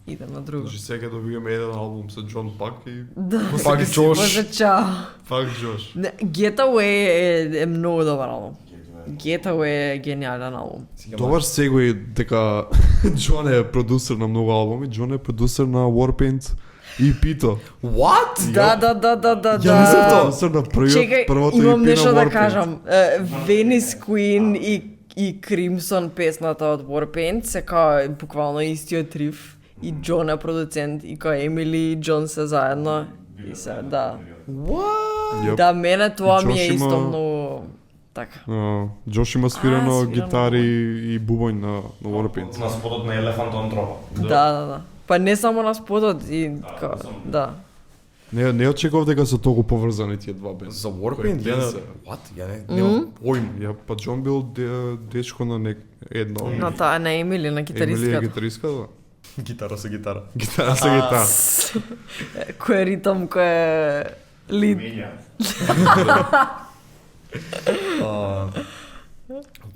Иде на друго. Значи сега добиваме еден албум со Џон Пак и Пак Джош. Може чао. Пак Џош. Не, Getaway е многу добар албум. Getaway е гениален албум. Добар сегој дека Џон е продусер на многу албуми, Џон е продусер на Warpaint и Пито. What? Да. Ја не знам тоа. Продусер на Чекај, првото имам EP нешто на да Warpaint. кажам. Venice Queen и Crimson песната од Warpaint се као буквално истиот риф. И Џон е продуцент и као Емили и Џон се заедно. И се, да. What? Јап. Да, мене тоа И ми Джош е исто има- многу така. Џош има свирено свирено. гитари и бубоњ на Warpaint. На спотот на Елефант он тропа. Да. Па не само на спотот и као, да. Не очекував дека се толку поврзани тие два бенда. За Warpaint? Ја не... се. What? Ја немам поим. Ја, па Џон бил дечко на едно. На таа на Емили, на Емилија гитаристката. гитаристка, да. Гитара со гитара. Гитара се гитара. Кој е ритм, кој е лид.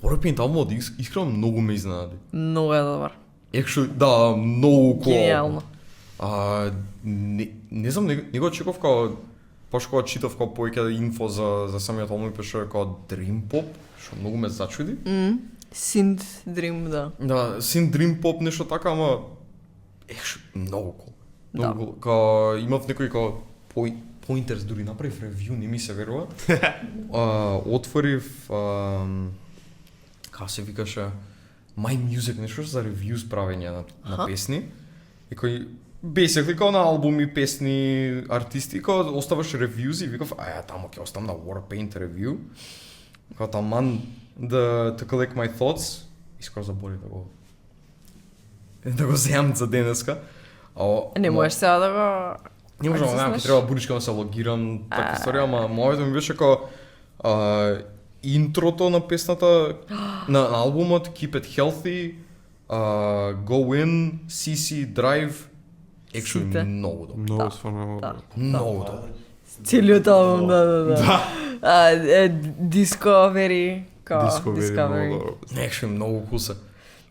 Warpaint албумот искрено многу ме изненади. Многу е добар. Actually, да, многу cool. Гениално. Не знам, не го очекував као баш кога читав као повеќе инфо за самиот албум пише као Dream Pop, што многу ме зачуди. Synth Dream, да. Да, син Dream Pop нешто така, ама многу cool. Да. Многу cool. Као имав некои као поинтерс, дури направив ревју, не ми се верува. Отворив како се викаше My Music, нешто за ревјуз правење на песни. И кој basically као на албуми, песни, артисти, као оставаш ревјузи и викав, таму ќе оставам на Warpaint ревју. Као таман to collect my thoughts. Искоро заборив да го земам за денеска. Не можеш сега да го... Не можам, Ајде, ќе знаеш. треба будичка да се логирам, така историја, ама моето ми беше као интрото на песната на албумот Keep It Healthy, Go In, CC Drive, Сите. actually многу добро. Многу стварно. Да. Многу добро. Целиот албум, да. Discovery, као Discovery, многу добро. Actually многу cool се.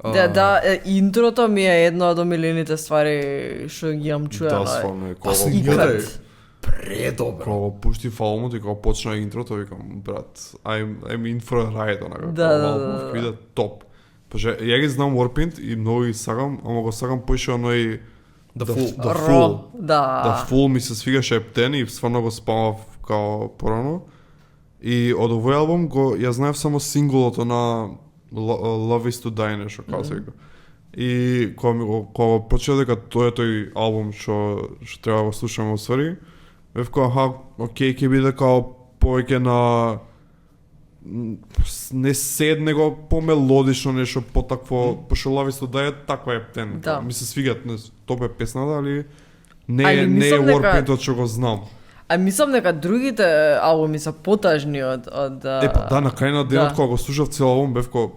Да, интрото ми е една од омилените ствари што ги имам чуено. Да, стварно е. Последниот е Икад. предобро. Кога го пушти албумот и кога почна интрото, викам, брат, I'm in for a ride, онака. Да. Биде топ. Поже, ја ги знам Warpaint и многу ги сагам, ама го сагам поише оној The Fool. The Ро, Fool. да. The Fool ми се свигаше ептен и стварно го спамав као порано. И од овој албум ја знаев само синглото на Love is to Die, нешто како се вика. И кога почува дека тоа е тој албум што треба да го слушаме усвари, бев као, окей, ќе биде као повеќе на не сед, него помелодично нешто, потакво, пошто Love is to Die е таква ептен. Да. Ми се свигат, топ е песната, али не Али е мислам дека- Warpaint-от што го знам. А мислам дека другите албуми се потажни од Па да, на крај на денот да. кога го слушав цел албум, бев ко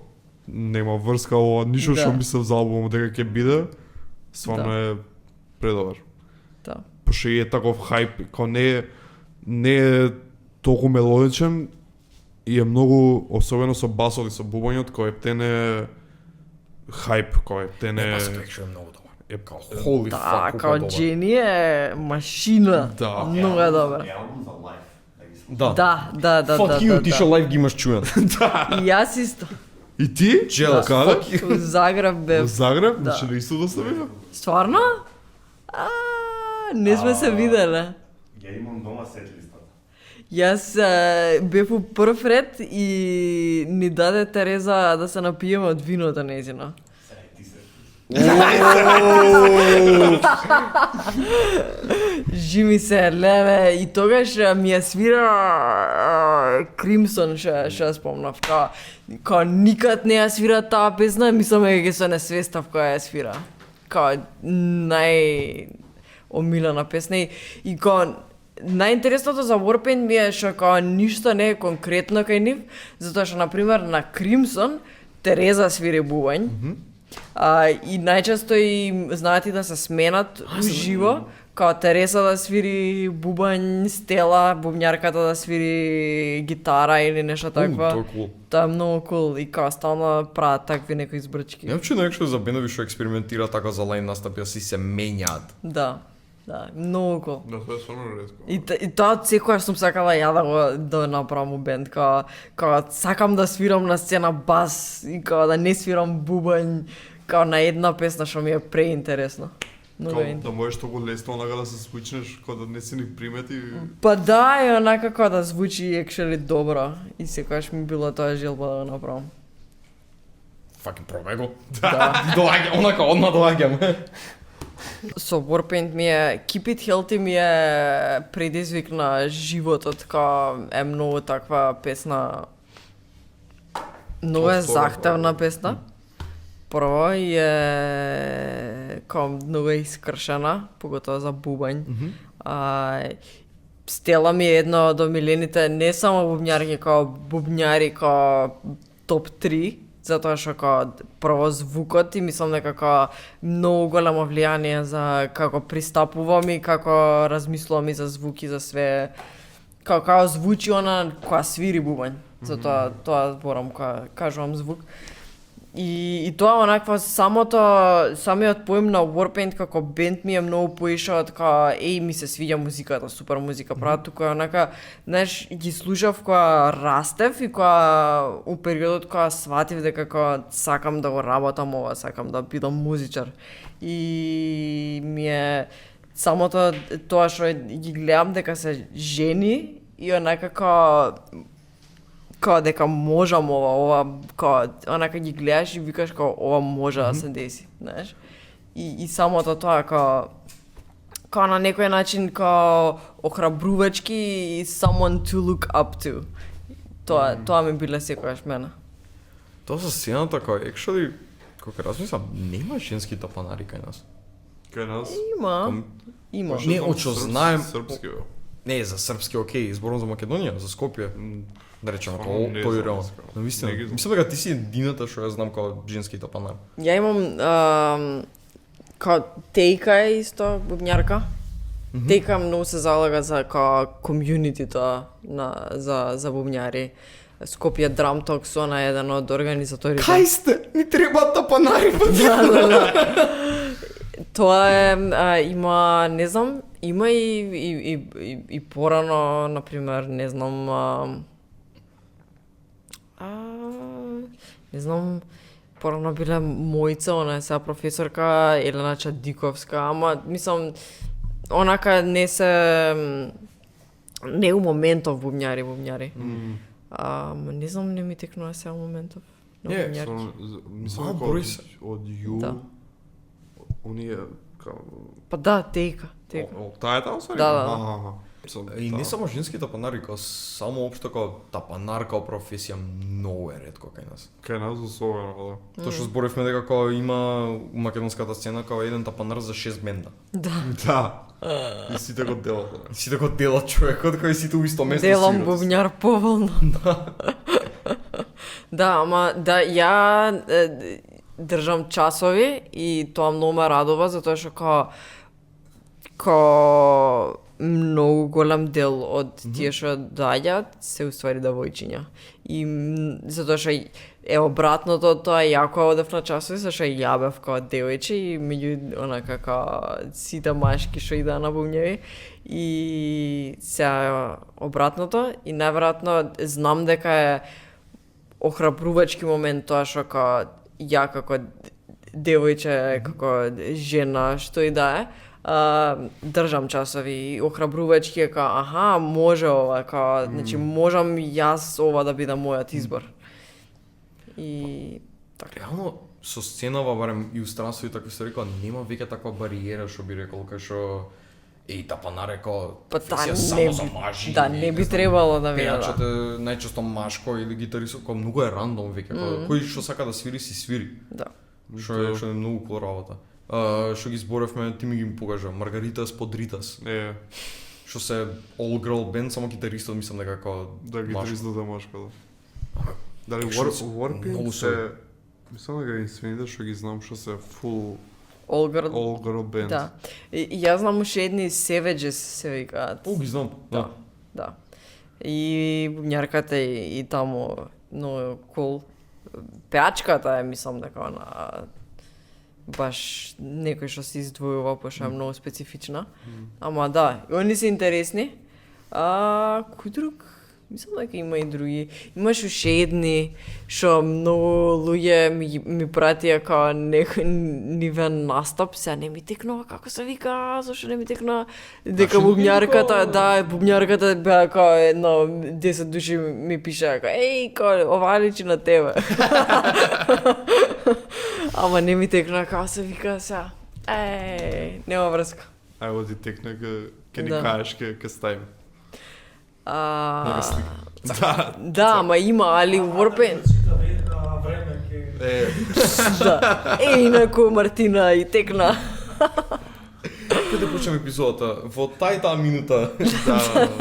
нема врска ова, ништо Да. што мислев за албумот дека ќе биде, стварно е предобар. Да. Пошто и е таков хајп, као не е толку мелодичен и е многу, особено со басот и со бубањот, кој ептен е хајп, кој ептен е... Басот actually многу добар. е Као holy Да, fuck, као колку е добар. Джени е машина. Да. Многу е добар. Албум за лайф. Да. Да. Fuck you, ти што лайв ги имаш чуен. И јас исто. И ти? Jealous. Каде? Fuck you. Во Загреб Во бев. Загреб? Да. Значи исто да се види? Стварно? Не сме се виделе. Ја имам дома сет листата. Јас бев у прв ред и ни даде Тереза да се напиеме од виното нејзино. Ти се. Жими се, леле, и тогаш ми ја свира Crimson, што ја спомнав, као никад не ја свира таа песна, мислам дека ќе се несвестав која ја свира. Као омилена песна и као најинтересното за Warpaint ми е што као ништо не е конкретно кај нив, затоа што на пример на Crimson Тереза свири бубањ И најчесто и знаат и да се сменат уживо, као Тереса да свири бубањ, Стела, бубњарката да свири гитара или нешто такво. Тоа е кул. Тоа е многу кул и као стално прават такви некои збрчки. Ја че некој за бендови што експериментира така за лајн настапи, си се менјаат. Да, многу кул. Да, тоа е стварно ретко. И тоа секогаш сум сакала ја да направам у бенд, као сакам да свирам на сцена бас и као да не свирам бубањ, као на една песна што ми е преинтересно. Многу е. Да можеш толку лесно онака да се свичнеш, кога да не си ни примети. Па да, е онака како да звучи actually добро и секогаш ми било тоа желба да го направам. Факи пробај го. Да. Доаѓам, онака одма доаѓам. Со Warpaint ми е Keep It Healthy ми е предизвик на животот, као е многу таква песна. Многу е захтевна песна. Прво и е као многу е искршена, поготоа за бубањ. Стела ми е една од омилените не само бубњарки, као бубњари као топ 3, затоа што као прво звукот и мислам дека као многу големо влијание за како пристапувам и како размислувам и за звуки, за све. Како звучи она која свири бубањ. Затоа тоа зборам кога кажувам звук. И тоа онаква самиот поим на Warpaint како бенд ми е многу поише од као ми се свиѓа музиката, супер музика прават, туку е онака, знаеш, ги слушав кога растев и кога у периодот кога сватив дека кога сакам да го работам ова, сакам да бидам музичар. И ми е самото тоа што ги гледам дека се жени и онака као дека можам ова, као онака ги гледаш и викаш као ова може да се деси, знаеш. И самото тоа као на некој начин као охрабрувачки и someone to look up to. Тоа ми биле секогаш мене. Тоа со сцената као actually кога размислам, нема женски тапанари кај нас. Кај нас? Има. Не, од што знаем, Српски, бе. не за српски окей, зборам за Македонија, за Скопје. Да речеме, Стварно не тој знам, реално. искрено. Но мислам, Не ги знам. мислам дека ти си едината што ја знам као женски тапанар. Ја имам као Тејка е исто бубњарка. Тејка многу се залага за као комјунитито за бубњари. Скопје Drum Talks, она е еден од организаторите. Кај сте? Ни требаат тапанари. Да. Тоа е, има, не знам, има и порано, например, не знам, не знам, порано биле мојца, она е сега професорка Елена Чадиковска, ама мислам, онака не се, не у моментов бубњари. Не знам, не ми текнува сега моментов. на Не, бубњарки. Стварно, мислам Мал дека број од, се. од ју, Да. оние, као... Па да, Тејка. Таа е таму, Да, да. И не само женски тапанари, као само општо као тапанар као професија многу е ретко кај нас. Кај нас особено, да. Тоа што зборевме дека као има у македонската сцена као еден тапанар за 6 бенда. Да. Да. И сите го делат, да. Сите го делат човекот кој сите у исто место Делам свират. бубњар поволно. Да, ама да, ја држам часови и тоа многу ме радува затоа што као многу голем дел од тие што доаѓаат се уствари девојчиња. И затоа што е обратното од тоа јако одев на часови, зашто ја бев као девојче и меѓу онака као сите машки што идеа на бубњеви и сега обратното и најверојатно знам дека е охрабрувачки момент тоа што као ја како девојче, како жена, што и да е, држам часови и охрабрувачки е као, аха, може ова, као, значи можам јас ова да биде мојот избор. И така. Реално со сценава барем и устранство и така се рекла нема веќе таква бариера што би рекол кај што тапанар е као Па таа професија не само би- за мажи. да, или, не би знам, требало да биде, пејачот е најчесто машко или гитаристот као многу е рандом веќе као кој што сака да свири си свири. Да. Што е многу кул работа. Што ги зборевме, ти ми ги покажа Маргаритас Подритас. Е, Што се all girl band, само гитаристот мислам дека као да ги машко. триздата машка, да. Дали Actually, многу Warping се- се... Мислам дека инсцените што ги знам што се full All Girl. all girl band. Да. И јас знам уште едни Savages се викаат. Ги знам. Да. Да. И бубњарката и таму но cool. Пеачката е мислам дека она баш некој што се издвојува пошто е многу специфична. Ама да, они се интересни. Кој друг? Мислам дека има и други. Имаш уште едни што многу луѓе ми пратија као некој нивен настап, сега не ми текнува како се вика, зашто не ми текна дека бубњарката, да, бубњарката беа као едно 10 души ми пишеа као еј, као ова личи на тебе. Ама не ми текна како се вика сега. Нема врска. Ајде ти текне ке ни Да. кажеш ке ставим. Да, ама има, али Warpaint. Време ке... Да. Инаку Мартина и текна. Каде почнем епизодата? Во таа минута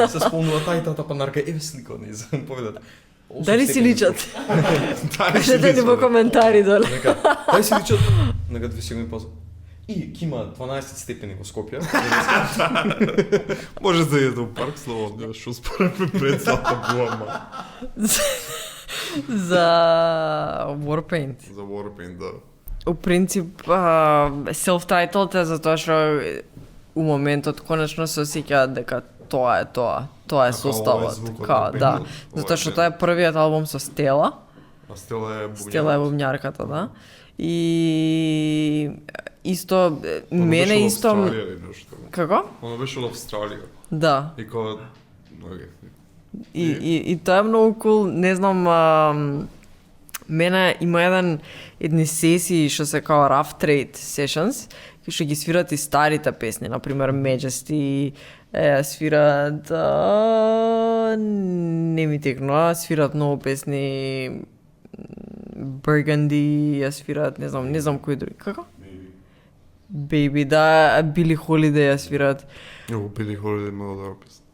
се спомнува тајтата панарка, еве слика од неја, поведат. Дали си личат? Дали си Кажете ни во коментари доле. Нека, дали си личат? Нека 2 секунди поза. И кима 12 степени во Скопје. Може да иде у парк слободно, што спореме пред Злата Буама. За Warpaint. За Warpaint, да. У принцип, self-titled е затоа што у моментот конечно се осеќаат дека тоа е тоа. Тоа е составот. звукот Као, на да. бендот, ова Затоа е што бенд. тоа е првиот албум со Стела. А Стела е бубњар. Стела е бубњарката, да. И исто мене исто Австралија или нешто. како? Оно беше од Австралија. Да. И кога okay. И тоа е многу кул, не знам, мене има едни сесии што се као Rough Trade Sessions, што ги свират и старите песни, например Majesty, свират не ми текнува, свират многу песни Burgundy, ја свират, не знам кои други. Како? Baby, да, Billie Holiday ја свират. Јо, Били Холидей много добра песна.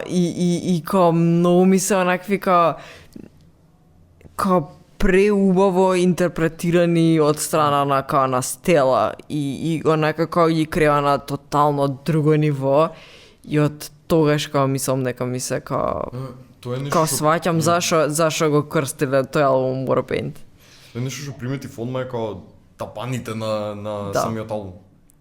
И као многу ми се онакви као преубаво интерпретирани од страна на као на Стела и онака као ги креа на тотално друго ниво и од тогаш као мислам дека ми се као Тоа е нешто као што сваќам зашо го крстиле тој албум Warpaint. тоа е нешто што приметив одма е као тапаните на Да. самиот албум.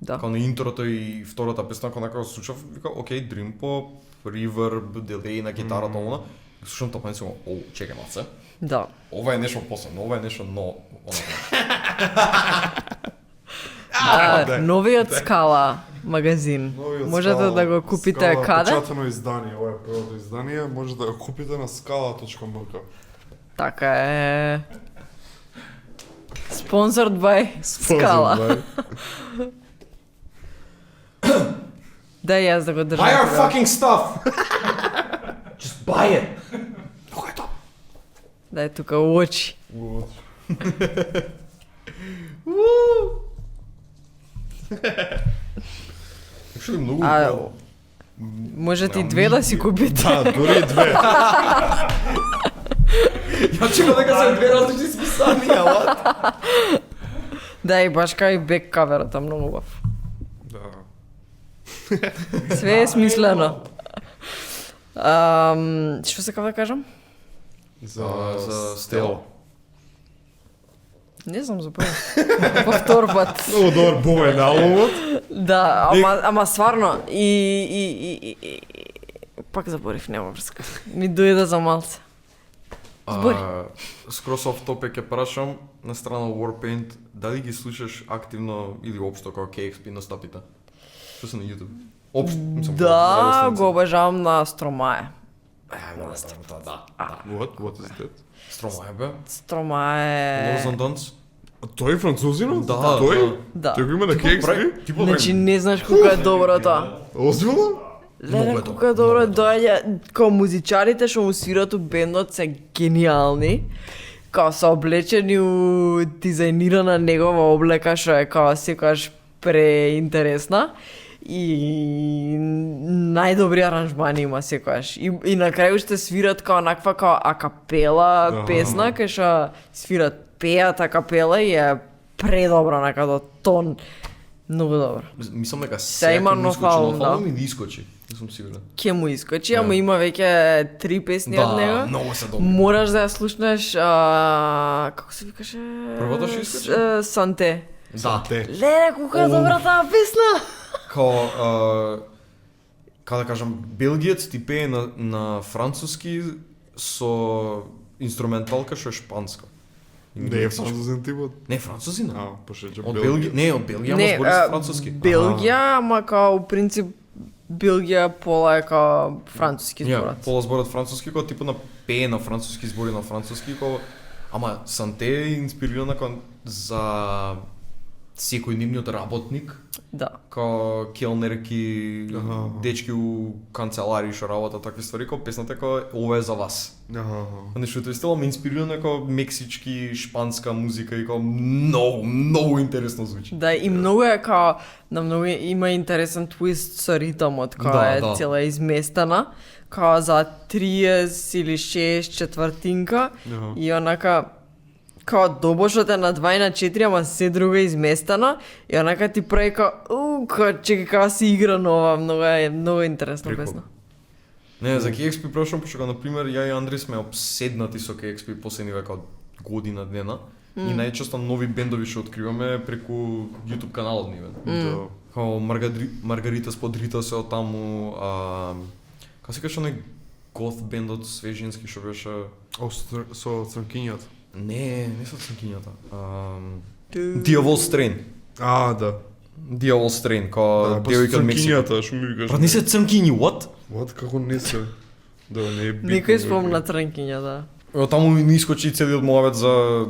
Да. Као на интрото и втората песна, као накако слушав, вика, окей, Dream Pop, Reverb, делей на гитарата, она. Слушам тапани и си го, чекај малце. Да. Ова е нешто посебно, ова е нешто но... Новиот Скала магазин. Новиот Можете Скала- да го купите Скала, каде? Печатено издание, ова е првото издание, може да го купите на skala.mk. Така е. Sponsored by Скала. Да јас да го држам. Buy our тука. fucking stuff! Just buy it! Дај тука очи. Што е многу... Можете и две да си купите. Да, дури и две. Ја чекам дека се две различни списанија, what? Да, и баш кај бек каверата, многу убав. Да. Све е смислено. Што се да кажам? За Стела. Не знам за прво. Повтор пат. Много добар бубен албумот. Да, ама стварно и пак заборив, нема врска. Ми дојде за малце. Збори. Скрос оф топик ќе прашам на страна Warpaint, дали ги слушаш активно или општо како KXP настапите? Што се на YouTube? Општо, мислам. Да, го обожавам на Стромае. Да. What is that? Стромае бе. Стромае... Lows and Dons. Тој французино? Да, Тој? Да. Тој го има на KXP? Типо Значи не знаеш колку е добро тоа. Озбилно? Леле, колку е добро доаѓа, као музичарите што му свират у бендот се гениални. Као се облечени у дизајнирана негова облека што е као секогаш преинтересна. И најдобри аранжмани има секогаш. И на крај уште свират као наква као акапела песна кај што свират пеат а капела и е предобра на као тон. Многу добро. Мислам дека Се има ќе му нов искочи албум, нов албум да. или искочи. Не сум сигурен. Ќе му искочи, ама има веќе 3 песни од него. Да, многу се добри. Мораш да ја слушнеш, како се викаше? Првата што искочи? Санте. Да. Леле, колку е добра таа песна! Како да кажам, белгиец ти пее на француски со инструменталка што е шпанска. Не е французен типот. Не, французина. Пошто че Од Белгија, не, од Белгија, ама Не, збори со француски. Белгија, ама као принцип Белгија пола е као француски Ја, зборат. пола зборат француски, кој типот на пее на француски, збори на француски, кој ама Санте е инспирирана кон за секојдневниот работник, Да. као келнерки, Аха. дечки у канцелари што работат такви ствари, као песната е као ова е за вас. Нешто тој стил, ама инспирирана као мексички, шпанска музика и као многу интересно звучи. Да, и многу е као, на многу има интересен твист со ритмот, као Да, е да. цела изместена, као за 30 или 6 четвртинка и онака као добошот е на 2 и на 4, ама се друго е изместено и онака ти прави као, чекай као си игра нова, многу интересна Прикол. песна. Не, за KXP прошам, пошто например ја и Андри сме обседнати со KXP последниве као година дена и најчесто нови бендови што откриваме преку YouTube каналот нивен. Да. Као Маргарита Сподрита се од таму, како се каже оној гоth бендот свежински што беше Со црнкињата. не со црнкињата. Devil Strain. Да. Devil Strain, као Па девојка од Мексико. црнкињата, што ми викаш? Брат, не се црнкињи, what? What, како не се? Да, не е битно. Никој спомна трнкиња, да. Од таму ми искочи целиот муавет за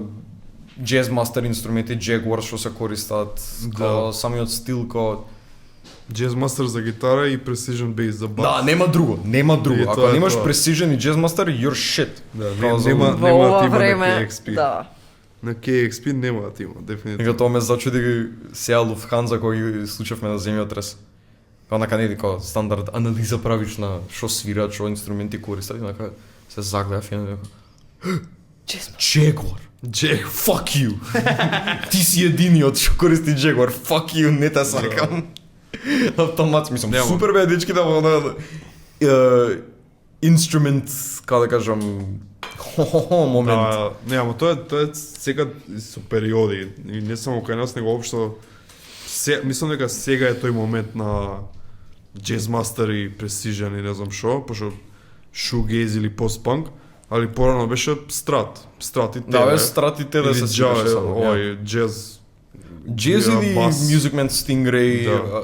джез мастер инструменти, Jaguar што се користат, као самиот стил, као Jazz Master за гитара и Precision Bass за бас. да, нема друго. И Ако тоа е немаш тоа. Precision и Jazz Master, you're shit. Да, Као за- нема Во да ова има на време, KXP. да. На KXP нема да има, Нека дефинитивно. тоа ме зачуди сеја Луфханза кој случавме на земјотрес. Као на Канеди, као стандард анализа правиш на што свират, што инструменти користат, и нака се загледав и нака Jaguar. Fuck you. Ти си единиот што користи Jaguar. Fuck you, не те сакам. Автомат, мислам, Нема. супер бе дечки да во инструмент, како да кажам, момент. Да, не, ама тоа е сега со периоди и не само кај нас, него општо мислам дека сега е тој момент на Jazz Master и Precision и не знам што, пошто shoegaze или post-punk, али порано беше страт и тебе. Да, бе, стратите да се свираше свираше само. ја. Ој, джез. Джез ја, или бас. Music Man Stingray, Да.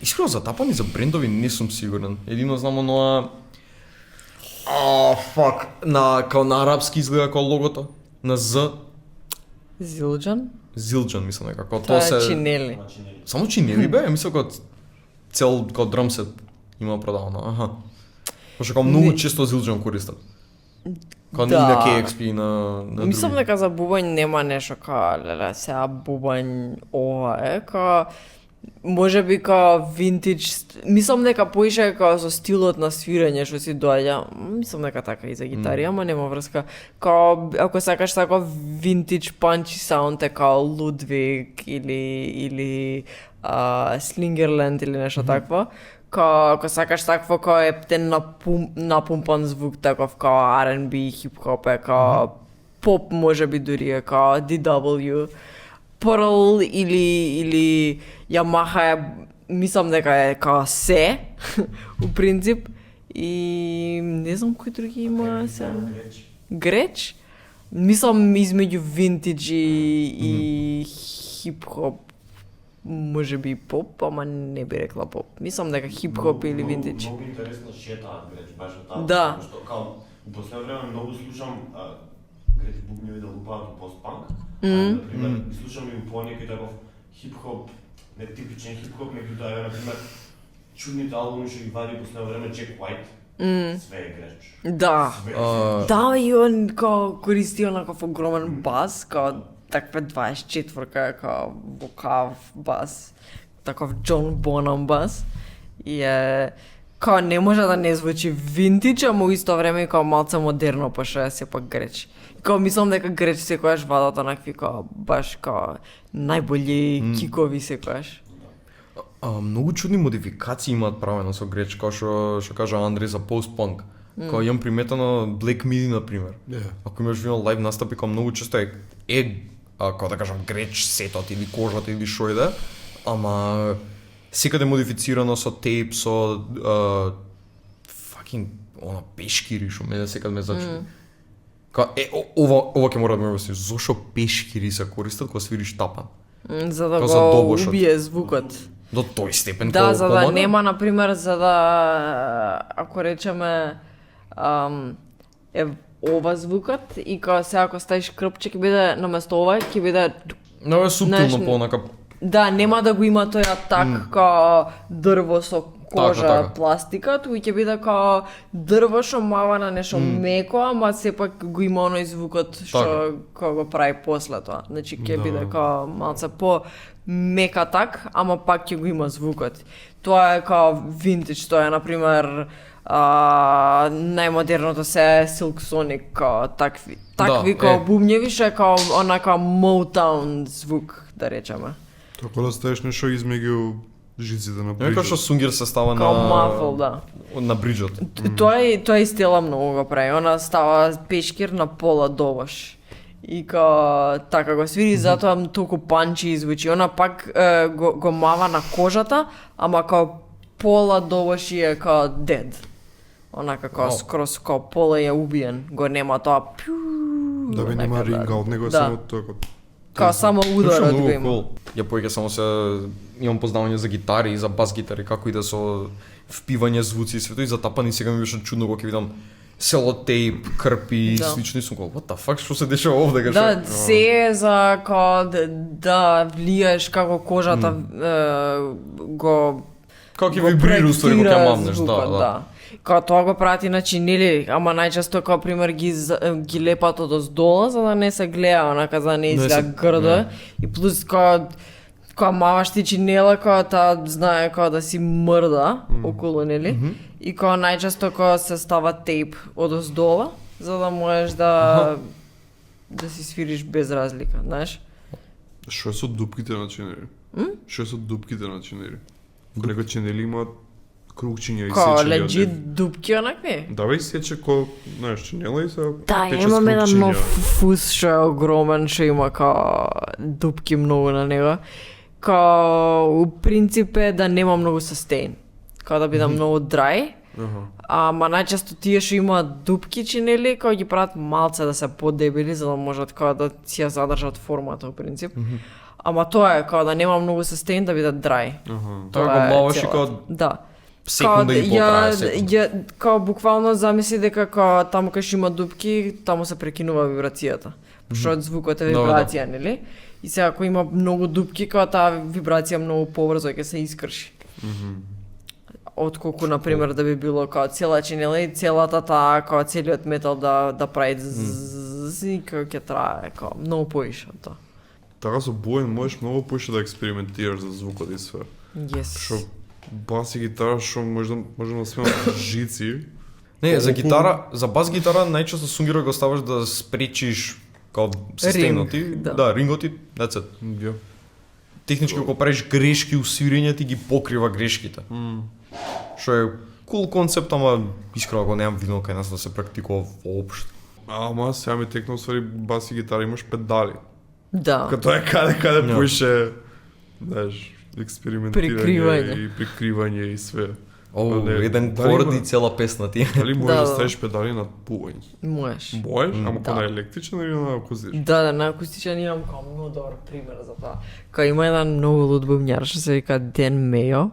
искрено за тапани за брендови не сум сигурен. Едино знам оноа као на арапски изгледа као логото, на З, Зилџан? Зилџан мислам некако. Тоа е чинели. Само чинели бе, ја мислам као цел као друмсет има продавано. Аха. Пошто као многу Не. често Зилџан користат. Као Да. и на KXP на Мислам други. дека за бубањ нема нешто као, леле, сега бубањ ова е, као, може би као винтидж, мислам дека поише е као со стилот на свирење што си доаѓа, мислам дека така и за гитари, ама нема врска. Као, ако сакаш тако винтидж панчи саунд е као Лудвиг или Слингерленд или нешто такво. Као, ако сакаш такво као ептен напумпан звук, таков као R&B, хип-хоп е као поп може би дури е као DW. Pearl или Yamaha е, мислам дека е као се, у принцип. И не знам кои други има се. Греч? Мислам измеѓу винтидж и хип-хоп. Може би поп, ама не би рекла поп. Мислам дека хип-хоп или винтидж. Многу интересно шетаат греч, баш од таму. Да. Што као у последно време многу слушам греч бубњеви да лупаат у постпанк. Например, и слушам и по некој таков хип-хоп, не типичен хип-хоп, меѓутоа еве например чудните албуми што ги вади последно време Jack White. Све е греч. Да. Све е Да, и он као користи онаков огромен бас, као таква 24-ка, као вокав бас, таков Джон Бонам бас. И е Као не може да не звучи винтидж, ама у исто време као малце модерно, пошто е сепак греч. Као мислам дека греч секојаш вадат онакви као баш као најбољи кикови секојаш. Многу чудни модификации имаат правено со греч, као што кажа Андреј за пост-панк. Као имам приметено Black Midi, например. Ако имаш видено лайв настапи, као многу често као да кажам, греч сетот или кожата или шо и да, ама секаде модифицирано со тейп, со она пешкири што мене секад ме зачуди. Ова ќе мора да ме обясни, зошто пешкири се користат кога свириш тапан? За да за го добошот. убие звукот. До тој степен Да, као за да помага? нема, например, за да, ако речеме, е ова звукот и кога сега ако ставиш крпче ќе биде наместо ова, ќе биде Но е субтилно знаеш, понака. да, нема да го има тој атак као дрво со кожа, Така. пластика, туку ќе биде као дрво што мава на нешто меко, ама сепак го има оној звукот што кога го прави после тоа. Значи ќе биде као малце по мек атак, ама пак ќе го има звукот. Тоа е као винтидж, тоа е например најмодерното се Silk Sonic, као такви као бубњеви што е као онака Motown звук, да речеме. Така да ставиш нешто измеѓу жиците на Нека што бриджот. сунгир се става Као мафл, да. на бриджот. Тоа и Стела многу го прави. Она става пешкир на пола доваш. И као така го свири, затоа толку панчи звучи. Она пак го мава на кожата, ама као пола доваш е као дед. Онака као скроз као пола е убиен. Го нема тоа пју. Да бе нема онака, ринг аут, него е Да. само тоа како Као само ударот го има. Cool. Ја повеќе само се имам познавање за гитари и за бас гитари, како и да со впивање звуци и свето и затапани сега ми беше чудно кога ќе видам селотейп, крпи и Да. слично и сум као, what the fuck, што се дешава овде, кај Да, се е за као да влиеш како кожата го Како ќе го вибрира устари кога ќе проектира мамнеш, звукот, да. Као тоа го прати, значи, нели, ама најчесто као пример ги лепат одоздола за да не се гледа, онака за да не изгледа се- грдо и плюс као маваш ти чинела, као таа знае као да си мрда околу, нели? И као најчесто као се става тейп одоздола за да можеш да си свириш без разлика, знаеш? Што е со дупките на чинери? Што е со дупките на чинери? Некои чинели имаат кругчиња и Као сечени од легит нив. дупки онакви? Да бе, и сече ко, знаеш, чинела и се Да, пече имам с еден крупчиња. нов фус што е огромен, што има као дупки многу на него. Као, у принцип е да нема многу сустейн. Као да биде многу драј. Ама најчесто тие што имаат дупки чинели, као ги прават малце да се подебели, за да можат као да си ја задржат формата, у принцип. Ама тоа е, као да нема многу сустейн, да биде драј. Тоа го маваш и као Да. секунда и потрае секунда. Као буквално замисли дека као таму кај што има дупки, таму се прекинува вибрацијата. Што од звукот е Да, вибрација, нели? И сега ако има многу дупки, као таа вибрација многу побрзо ќе се искрши. Отколку, например, да би било као цела чинела и целата таа, као целиот метал да прави зззз и као ќе трае, као многу поише од тоа. Така со боен можеш многу поише да експериментираш за звукот и све. Yes. Што бас и гитара што може да сме жици. Не, за Околу- гитара, за бас гитара најчесто сунгира го ставаш да спречиш као системот ти, да. да, рингот ти, that's it. Ја. Технички кога правиш грешки у свирење ти ги покрива грешките. Што е кул концепт, ама искрено го немам видено кај нас да се практикува воопшто. Ама сега ми текна ствари бас и гитара имаш педали. Да. Като е каде Да. поише, знаеш, експериментирање Прикривање. и прикривање и све. О, Не, еден дали корд има- и цела песна ти. Дали можеш да Да. ставиш педали на пување? Можеш. Можеш, ама Да. на електричен или на акустичен? Да, на акустичен имам као многу добар пример за тоа. Као има еден многу луд бубњар што се вика Ден Мејо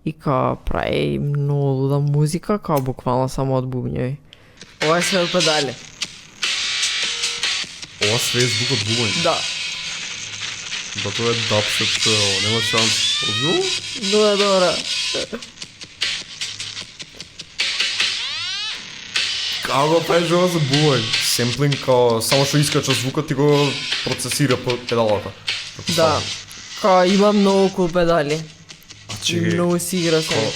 и као прави многу луда музика, као буквално само од бубњеви. Ова е све од педали. Ова све е звук од бување. Да. Да тоа е дабстеп, што е ова, нема шанс. Озбилно? Добра, добра. Како го правиш ова за бување? Семплинг као само што искача звукот ти го процесира по педалата. Да. Као има многу кул педали. А И многу си игра со. Као,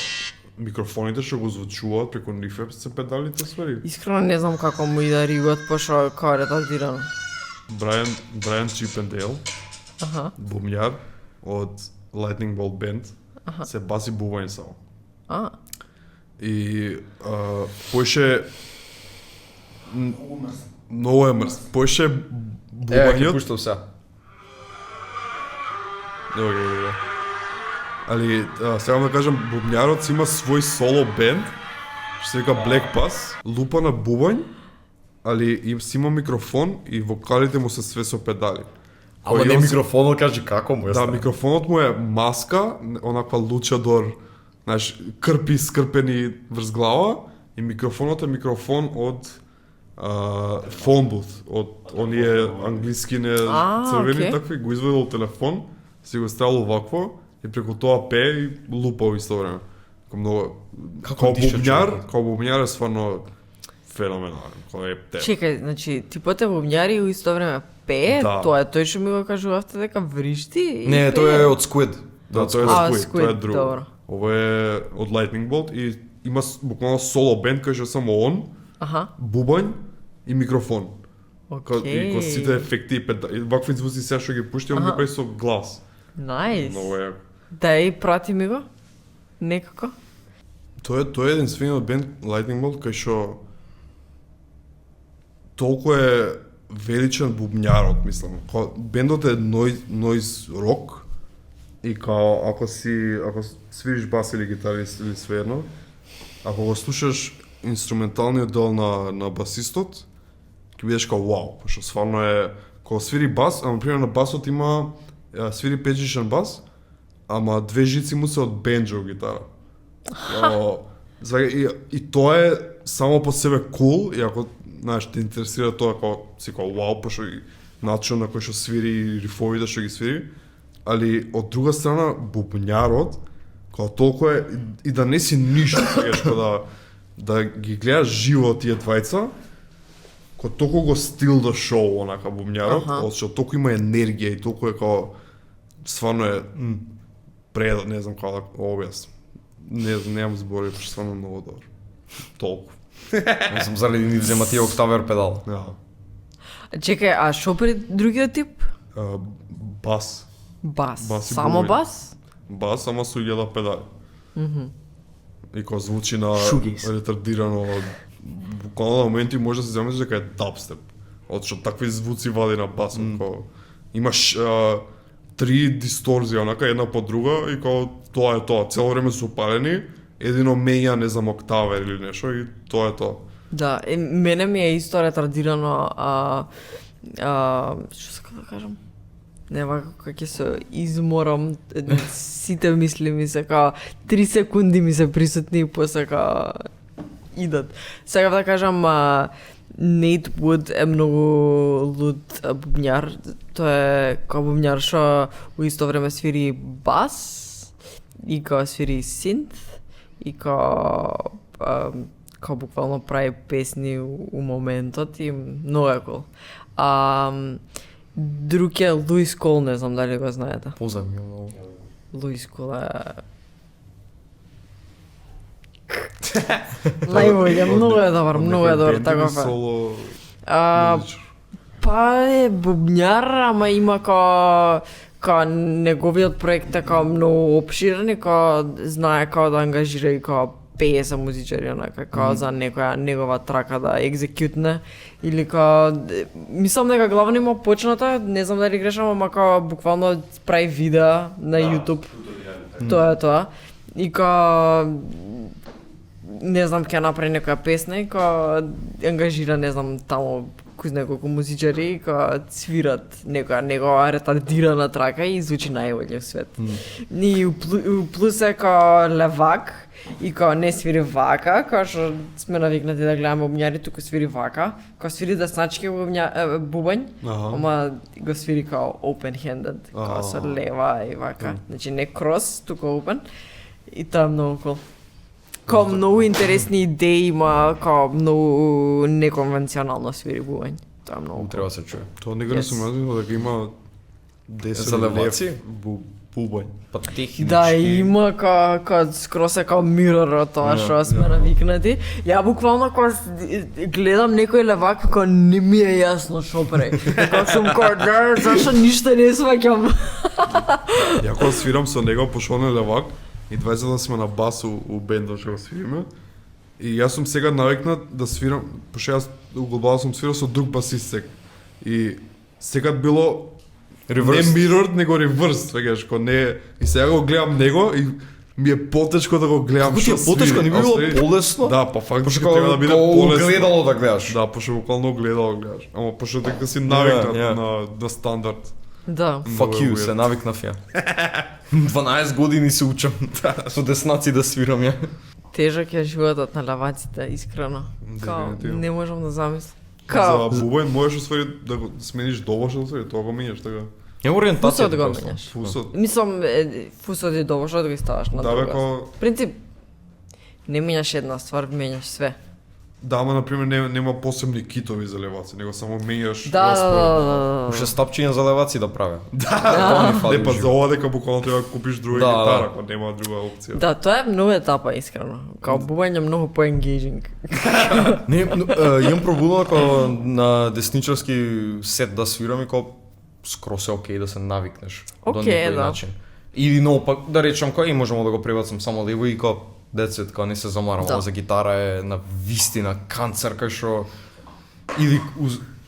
микрофоните што го звучуваат преку нив се педалите свари. Искрено не знам како му иде ригот, пошто као ретардирано. Брайан Чипендейл, Аха. бумњар од Lightning Bolt Band, се баси бубањ само. А, И поеше многу е мрз. Поеше Ќе бубањот. пуштам сега. Добре. Али сега да кажам, бубњарот си има свој соло бенд, што се вика Black Pass, лупа на бубањ, али им си има микрофон и вокалите му се све со педали. Ама Кој не он си- микрофонот, кажи како му е Да, ставен? микрофонот му е маска, онаква лучадор, знаеш, крпи скрпени врз глава и микрофонот е микрофон од phone booth, од оние англиски не црвени окей. такви, го извадил телефон, си го ставил овакво и преку тоа пее и лупа во исто време. Како диша човекот? Као бубњар е стварно феноменален, кој е те. чекај, значи, типот е бубњар и у исто време пее, Да. тоа е тој што ми го кажувавте дека вришти и Не, пее. тој е од Squid. Да, тоа е А, Squid, тоа е Squid, друго. добро. Ова е од Lightning Bolt и има буквално соло бенд кој што е само он, Аха, бубањ и микрофон. И ко сите окей. ефекти и вакви звуци сега што ги пушти, он ги Аха. прави со глас. Најс. Многу е. Дај, прати ми го. Некако. Тоа е единствениот бенд Lightning Bolt кој што толку е величен бубњарот, мислам. Бендот е noise rock и као ако свириш бас или гитара или свеедно, ако го слушаш инструменталниот дел на басистот, ќе бидеш као вау, пошто стварно е кога свири бас, ама пример на басот има свири петжичен бас, ама две жици му се од бенџо гитара. И тоа е само по себе кул, и ако знаеш те интересира тоа како си као вау, пошто и начинот на кој што свири и рифовите што ги свири, али од друга страна бубњарот као толку е и да не си ништо, знаеш, да ги гледаш живо тие двајца, кој толку го стил да шоу онака бубњарот, Аха. што толку има енергија и толку е као стварно е пред, не знам како да објаснам. Не знам, немам збори, пошто стварно многу добро. Толку. Мислам заради ни взема тие октавер педал. Да. Чекај, а шо при другиот тип? Бас. Бас. Бас и Само бубањ. бас? Бас, ама со 1000 педали. И кога звучи на Shoegaze. ретардирано, буквално на моменти може да се замислиш дека е дабстеп. Што такви звуци вади на басот, имаш три дисторзија, онака една по друга и као тоа е тоа, цело време се упалени, едино мења не знам октавер или нешто и тоа е тоа. Да, мене ми е исто ретардирано, што сакам да кажам? Не, вака кога ќе се изморам, сите мисли ми се као 3 секунди ми се присутни и после као идат. Сакам да кажам, Nate Wood е многу луд бубњар. Тој е као бубњар што у исто време свири бас и као свири синт и као буквално прави песни у моментот и многу е кул. Друг е Луис Кол, не знам дали го знаете. Познам ја многу. Луис Кол е најбоље, многу е добар, многу е добар, таков е. Соло А, музичар. Па е бубњар, ама има као неговиот проект е као многу опширен и као знае као да ангажира и као пее за музичари, онака, као за некоја негова трака да екзекютне или као мислам дека главно има почната, не знам дали грешам, ама као буквално прави видеа на YouTube. Тоа е тоа. И као не знам, ќе направи некоја песна и као ангажира, не знам, таму кој знае колку музичари и као свират некоја негова ретардирана трака и звучи најбоље в свет. И плюс е као левак и као не свири вака, као што сме навикнати да гледаме бубњари, туку свири вака, као свири десначки бубањ, Аха. ама го свири као open-handed, као со лева и вака. Значи не крос, туку open. И тоа е многу кул. Као многу интересни идеи има, као многу неконвенционално свири бубањ. Тоа е многу. Треба да се чуе. Тоа некаде Yes. сум јазил дека има 10 За леваци? Бубањ. Па технички. Да, има као скрос е као мирор од тоа што сме навикнати. Ја буквално кога гледам некој левак како не ми е јасно што прави. Како сум као зашто ништо не сваќам. Ја кога свирам со него, пошто он е левак, и двајцата сме на бас у бендот што го свириме. И јас сум сега навикнат да свирам, пошто јас у глобала сум свирал со друг басист сега. И секад било Reversed. не мирор, него реверс, свегаш, ко не и сега го гледам него и ми е потешко да го гледам Како ти е што потешко, не би било свири. полесно? Да, па фактички Пошто треба да биде како полесно. гледало да гледаш. Да, пошто буквално гледало гледаш. Ама пошто дека си навикнат ја. на стандард. Да. Fuck Много е you, weird. се навикнав ја. 12 години се учам со деснаци да свирам ја. Тежок е животот на леваците, искрено. Као, Дефинитивно. не можам да замислам. За Као, бубањ можеш усвари да го смениш довошно, усвари тоа го менјаш така. Ја ориентација. фусот го менјаш. Фусот. Мислам, фусот е добро што да го ставаш на Да, бе, друга. како Принцип, не менјаш една ствар, менјаш све. да, ама на пример нема посебни китови за леваци, него само менјаш Да. Уште стапчиња за леваци да правя. Да. ми фали Не, па у за живот. ова дека буквално треба да купиш друга Да, гитара, да. ако нема друга опција. Да, тоа е многу етапа, искрено. Као бубање многу по-енгейджинг. Не, имам пробудено како на десничарски сет да свирам и како скрос е окей да се навикнеш до Окей, некој да. начин. Или но пак да речам кој можеме да го пребацам само лево и како децет кога не се замарам, Да. ама за гитара е на вистина канцер кај што или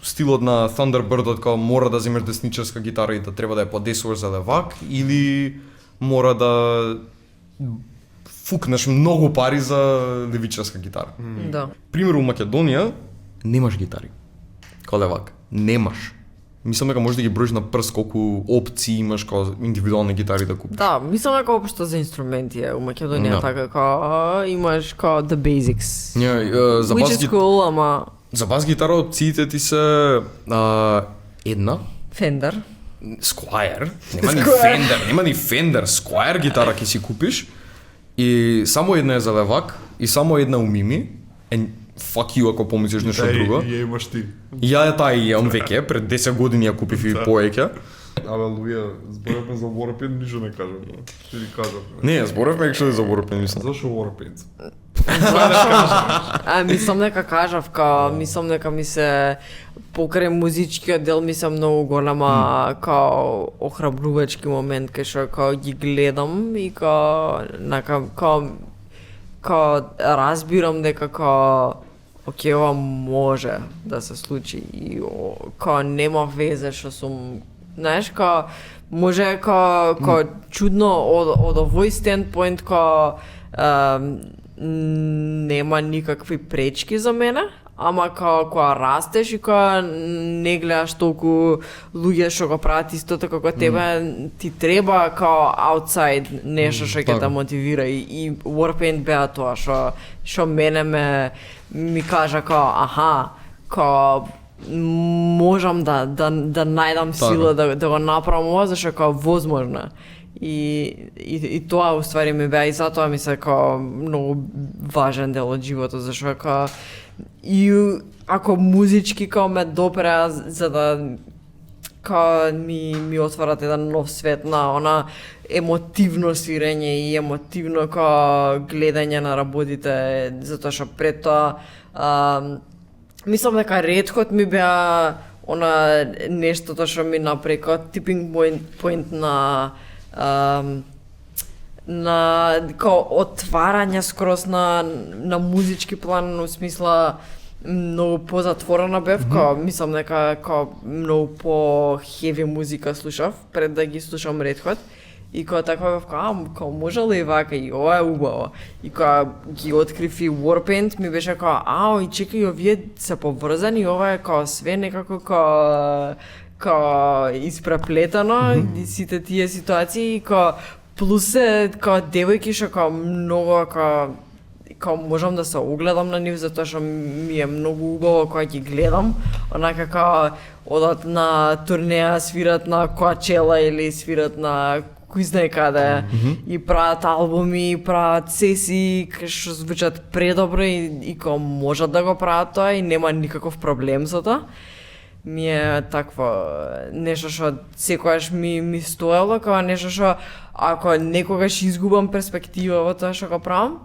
стилот на Thunderbird кога мора да земеш десничарска гитара и да треба да е подесуваш за левак или мора да фукнеш многу пари за левичарска гитара. Да. Пример у Македонија немаш гитари. Као левак, немаш. Мислам дека можеш да ги броиш на прст колку опции имаш као индивидуални гитари да купиш. Да, мислам дека општо за инструменти е у Македонија Да. така као имаш као the basics. За Which бас, is cool, ама за бас гитара опциите ти се една, Fender. Squier, нема ни Fender, нема ни Fender, Squier гитара ќе си купиш и само една е за левак и само една у Мими. And fuck you ако помислиш нешто друго. И ја имаш ти. Ја таа и имам веќе, пред 10 години ја купив и повеќе. Абе, Луја, зборевме за Warpaint, ништо не кажам. Ще ти кажам. Не, зборевме што е за Warpaint, мислам. Зашо Warpaint? Мислам дека кажав, мислам дека ми се покрај музичкиот дел ми се многу голема као охрабрувачки момент кај што као ги гледам и као разбирам дека као окей, ова може да се случи и као нема везе што сум, знаеш, као може као чудно од овој стендпоинт као нема никакви пречки за мене, ама кога растеш и кога не гледаш толку луѓе што го прават истото како тебе, ти треба као outside нешто што ќе те мотивира и Warpaint беа тоа што мене ми кажа као аха, као можам да најдам сила да го направам ова зашто као возможно. И тоа уствари ми беа и затоа ми се као многу важен дел од животот зашто као и ако музички као ме допреа за да као ми отварат еден нов свет на она емотивно свирење и емотивно као гледање на работите затоа што пред тоа мислам дека ретхот ми беа она нештото што ми направи као tipping point на као отварање скроз на музички план, во смисла многу позатворена бев, као мислам дека као многу по хеви музика слушав пред да ги слушам Red Hot. И кога така бев као може ли вака и ова е убаво. И кога ги открив и Warpaint ми беше као и чекај овие се поврзани, ова е као све некако као испреплетано и сите тие ситуации и као плюс е као девојки што као многу као можам да се огледам на нив затоа што ми е многу убаво кога ги гледам, онака као одат на турнеја, свират на Coachella или свират на кој знае каде и прават албуми, и прават сесии што звучат предобро и као можат да го прават тоа и нема никаков проблем со тоа. ми е такво нешто што секогаш ми стоело, како нешто што ако некогаш изгубам перспектива во тоа што го правам,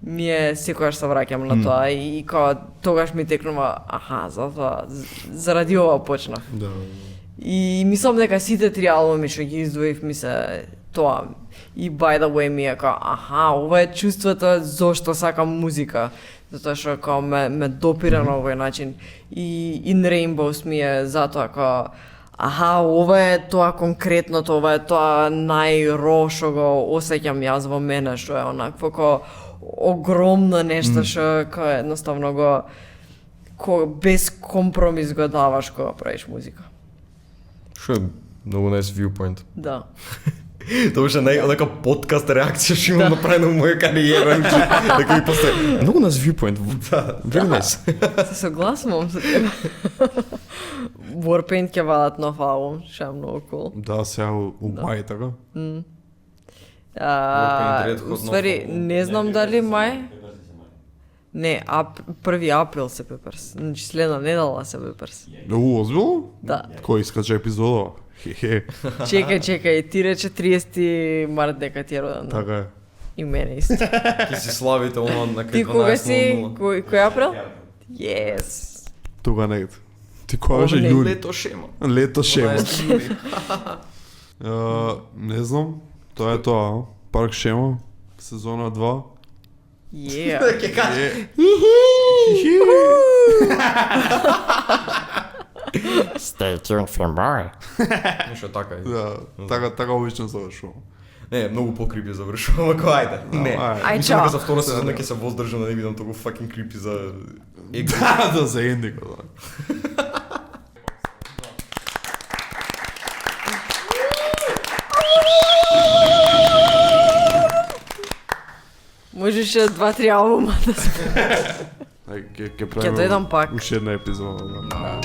ми е секогаш се враќам на тоа и као тогаш ми текнува, аха, затоа заради ова почнав. Да. И мислам дека сите 3 албуми што ги издвоив ми се тоа. И by the way ми е као, аха, ова е чувството зошто сакам музика. Затоа што као ме допира на овој начин. И In Rainbows ми е затоа као, аха, ова е тоа конкретното, ова е тоа најро што го осеќам јас во мене, што е онакво као огромно нешто што као едноставно без компромис го даваш кога правиш музика. Што е многу nice viewpoint. Да. Тоа беше нека подкаст реакција што имам направена во моја кариера. Дека ми после многу nice viewpoint. Да, very nice. Се согласувам со тебе. Warpaint ќе вадат нов албум, што е многу cool. Да, сега у мај, така? Warpaint, Red Hot, Уствари, нов не знам дали мај. Не, 1 април се Пеперс. Значи следна недела се Пеперс. Озбилно? Да. Кој искача епизода? Хе-хе. Чекај, ти рече 30 март дека ти е роден. Така е. И мене исто. Ќе си славите оно на кај 12:00. Ти кога си? Кој април? Yes. Тука негде. Ти која беше Не, јули? Лето шема. Лето шема. 12 јули. Не знам, тоа е тоа. Парк Шема, сезона 2. Yeah. Ќе кажа. Stay tuned for more. Нешто така е. Да, така обично завршувам. Не, многу покрипи завршувам, ако ајде. Не. Ај, Мислам чао. дека за втора сезона ќе се воздржам да не видам толку fucking крипи за Да, за ендика, да. Можеше 2-3 албума да се. Ќе правиме дојдам пак. уште една епизода. Да.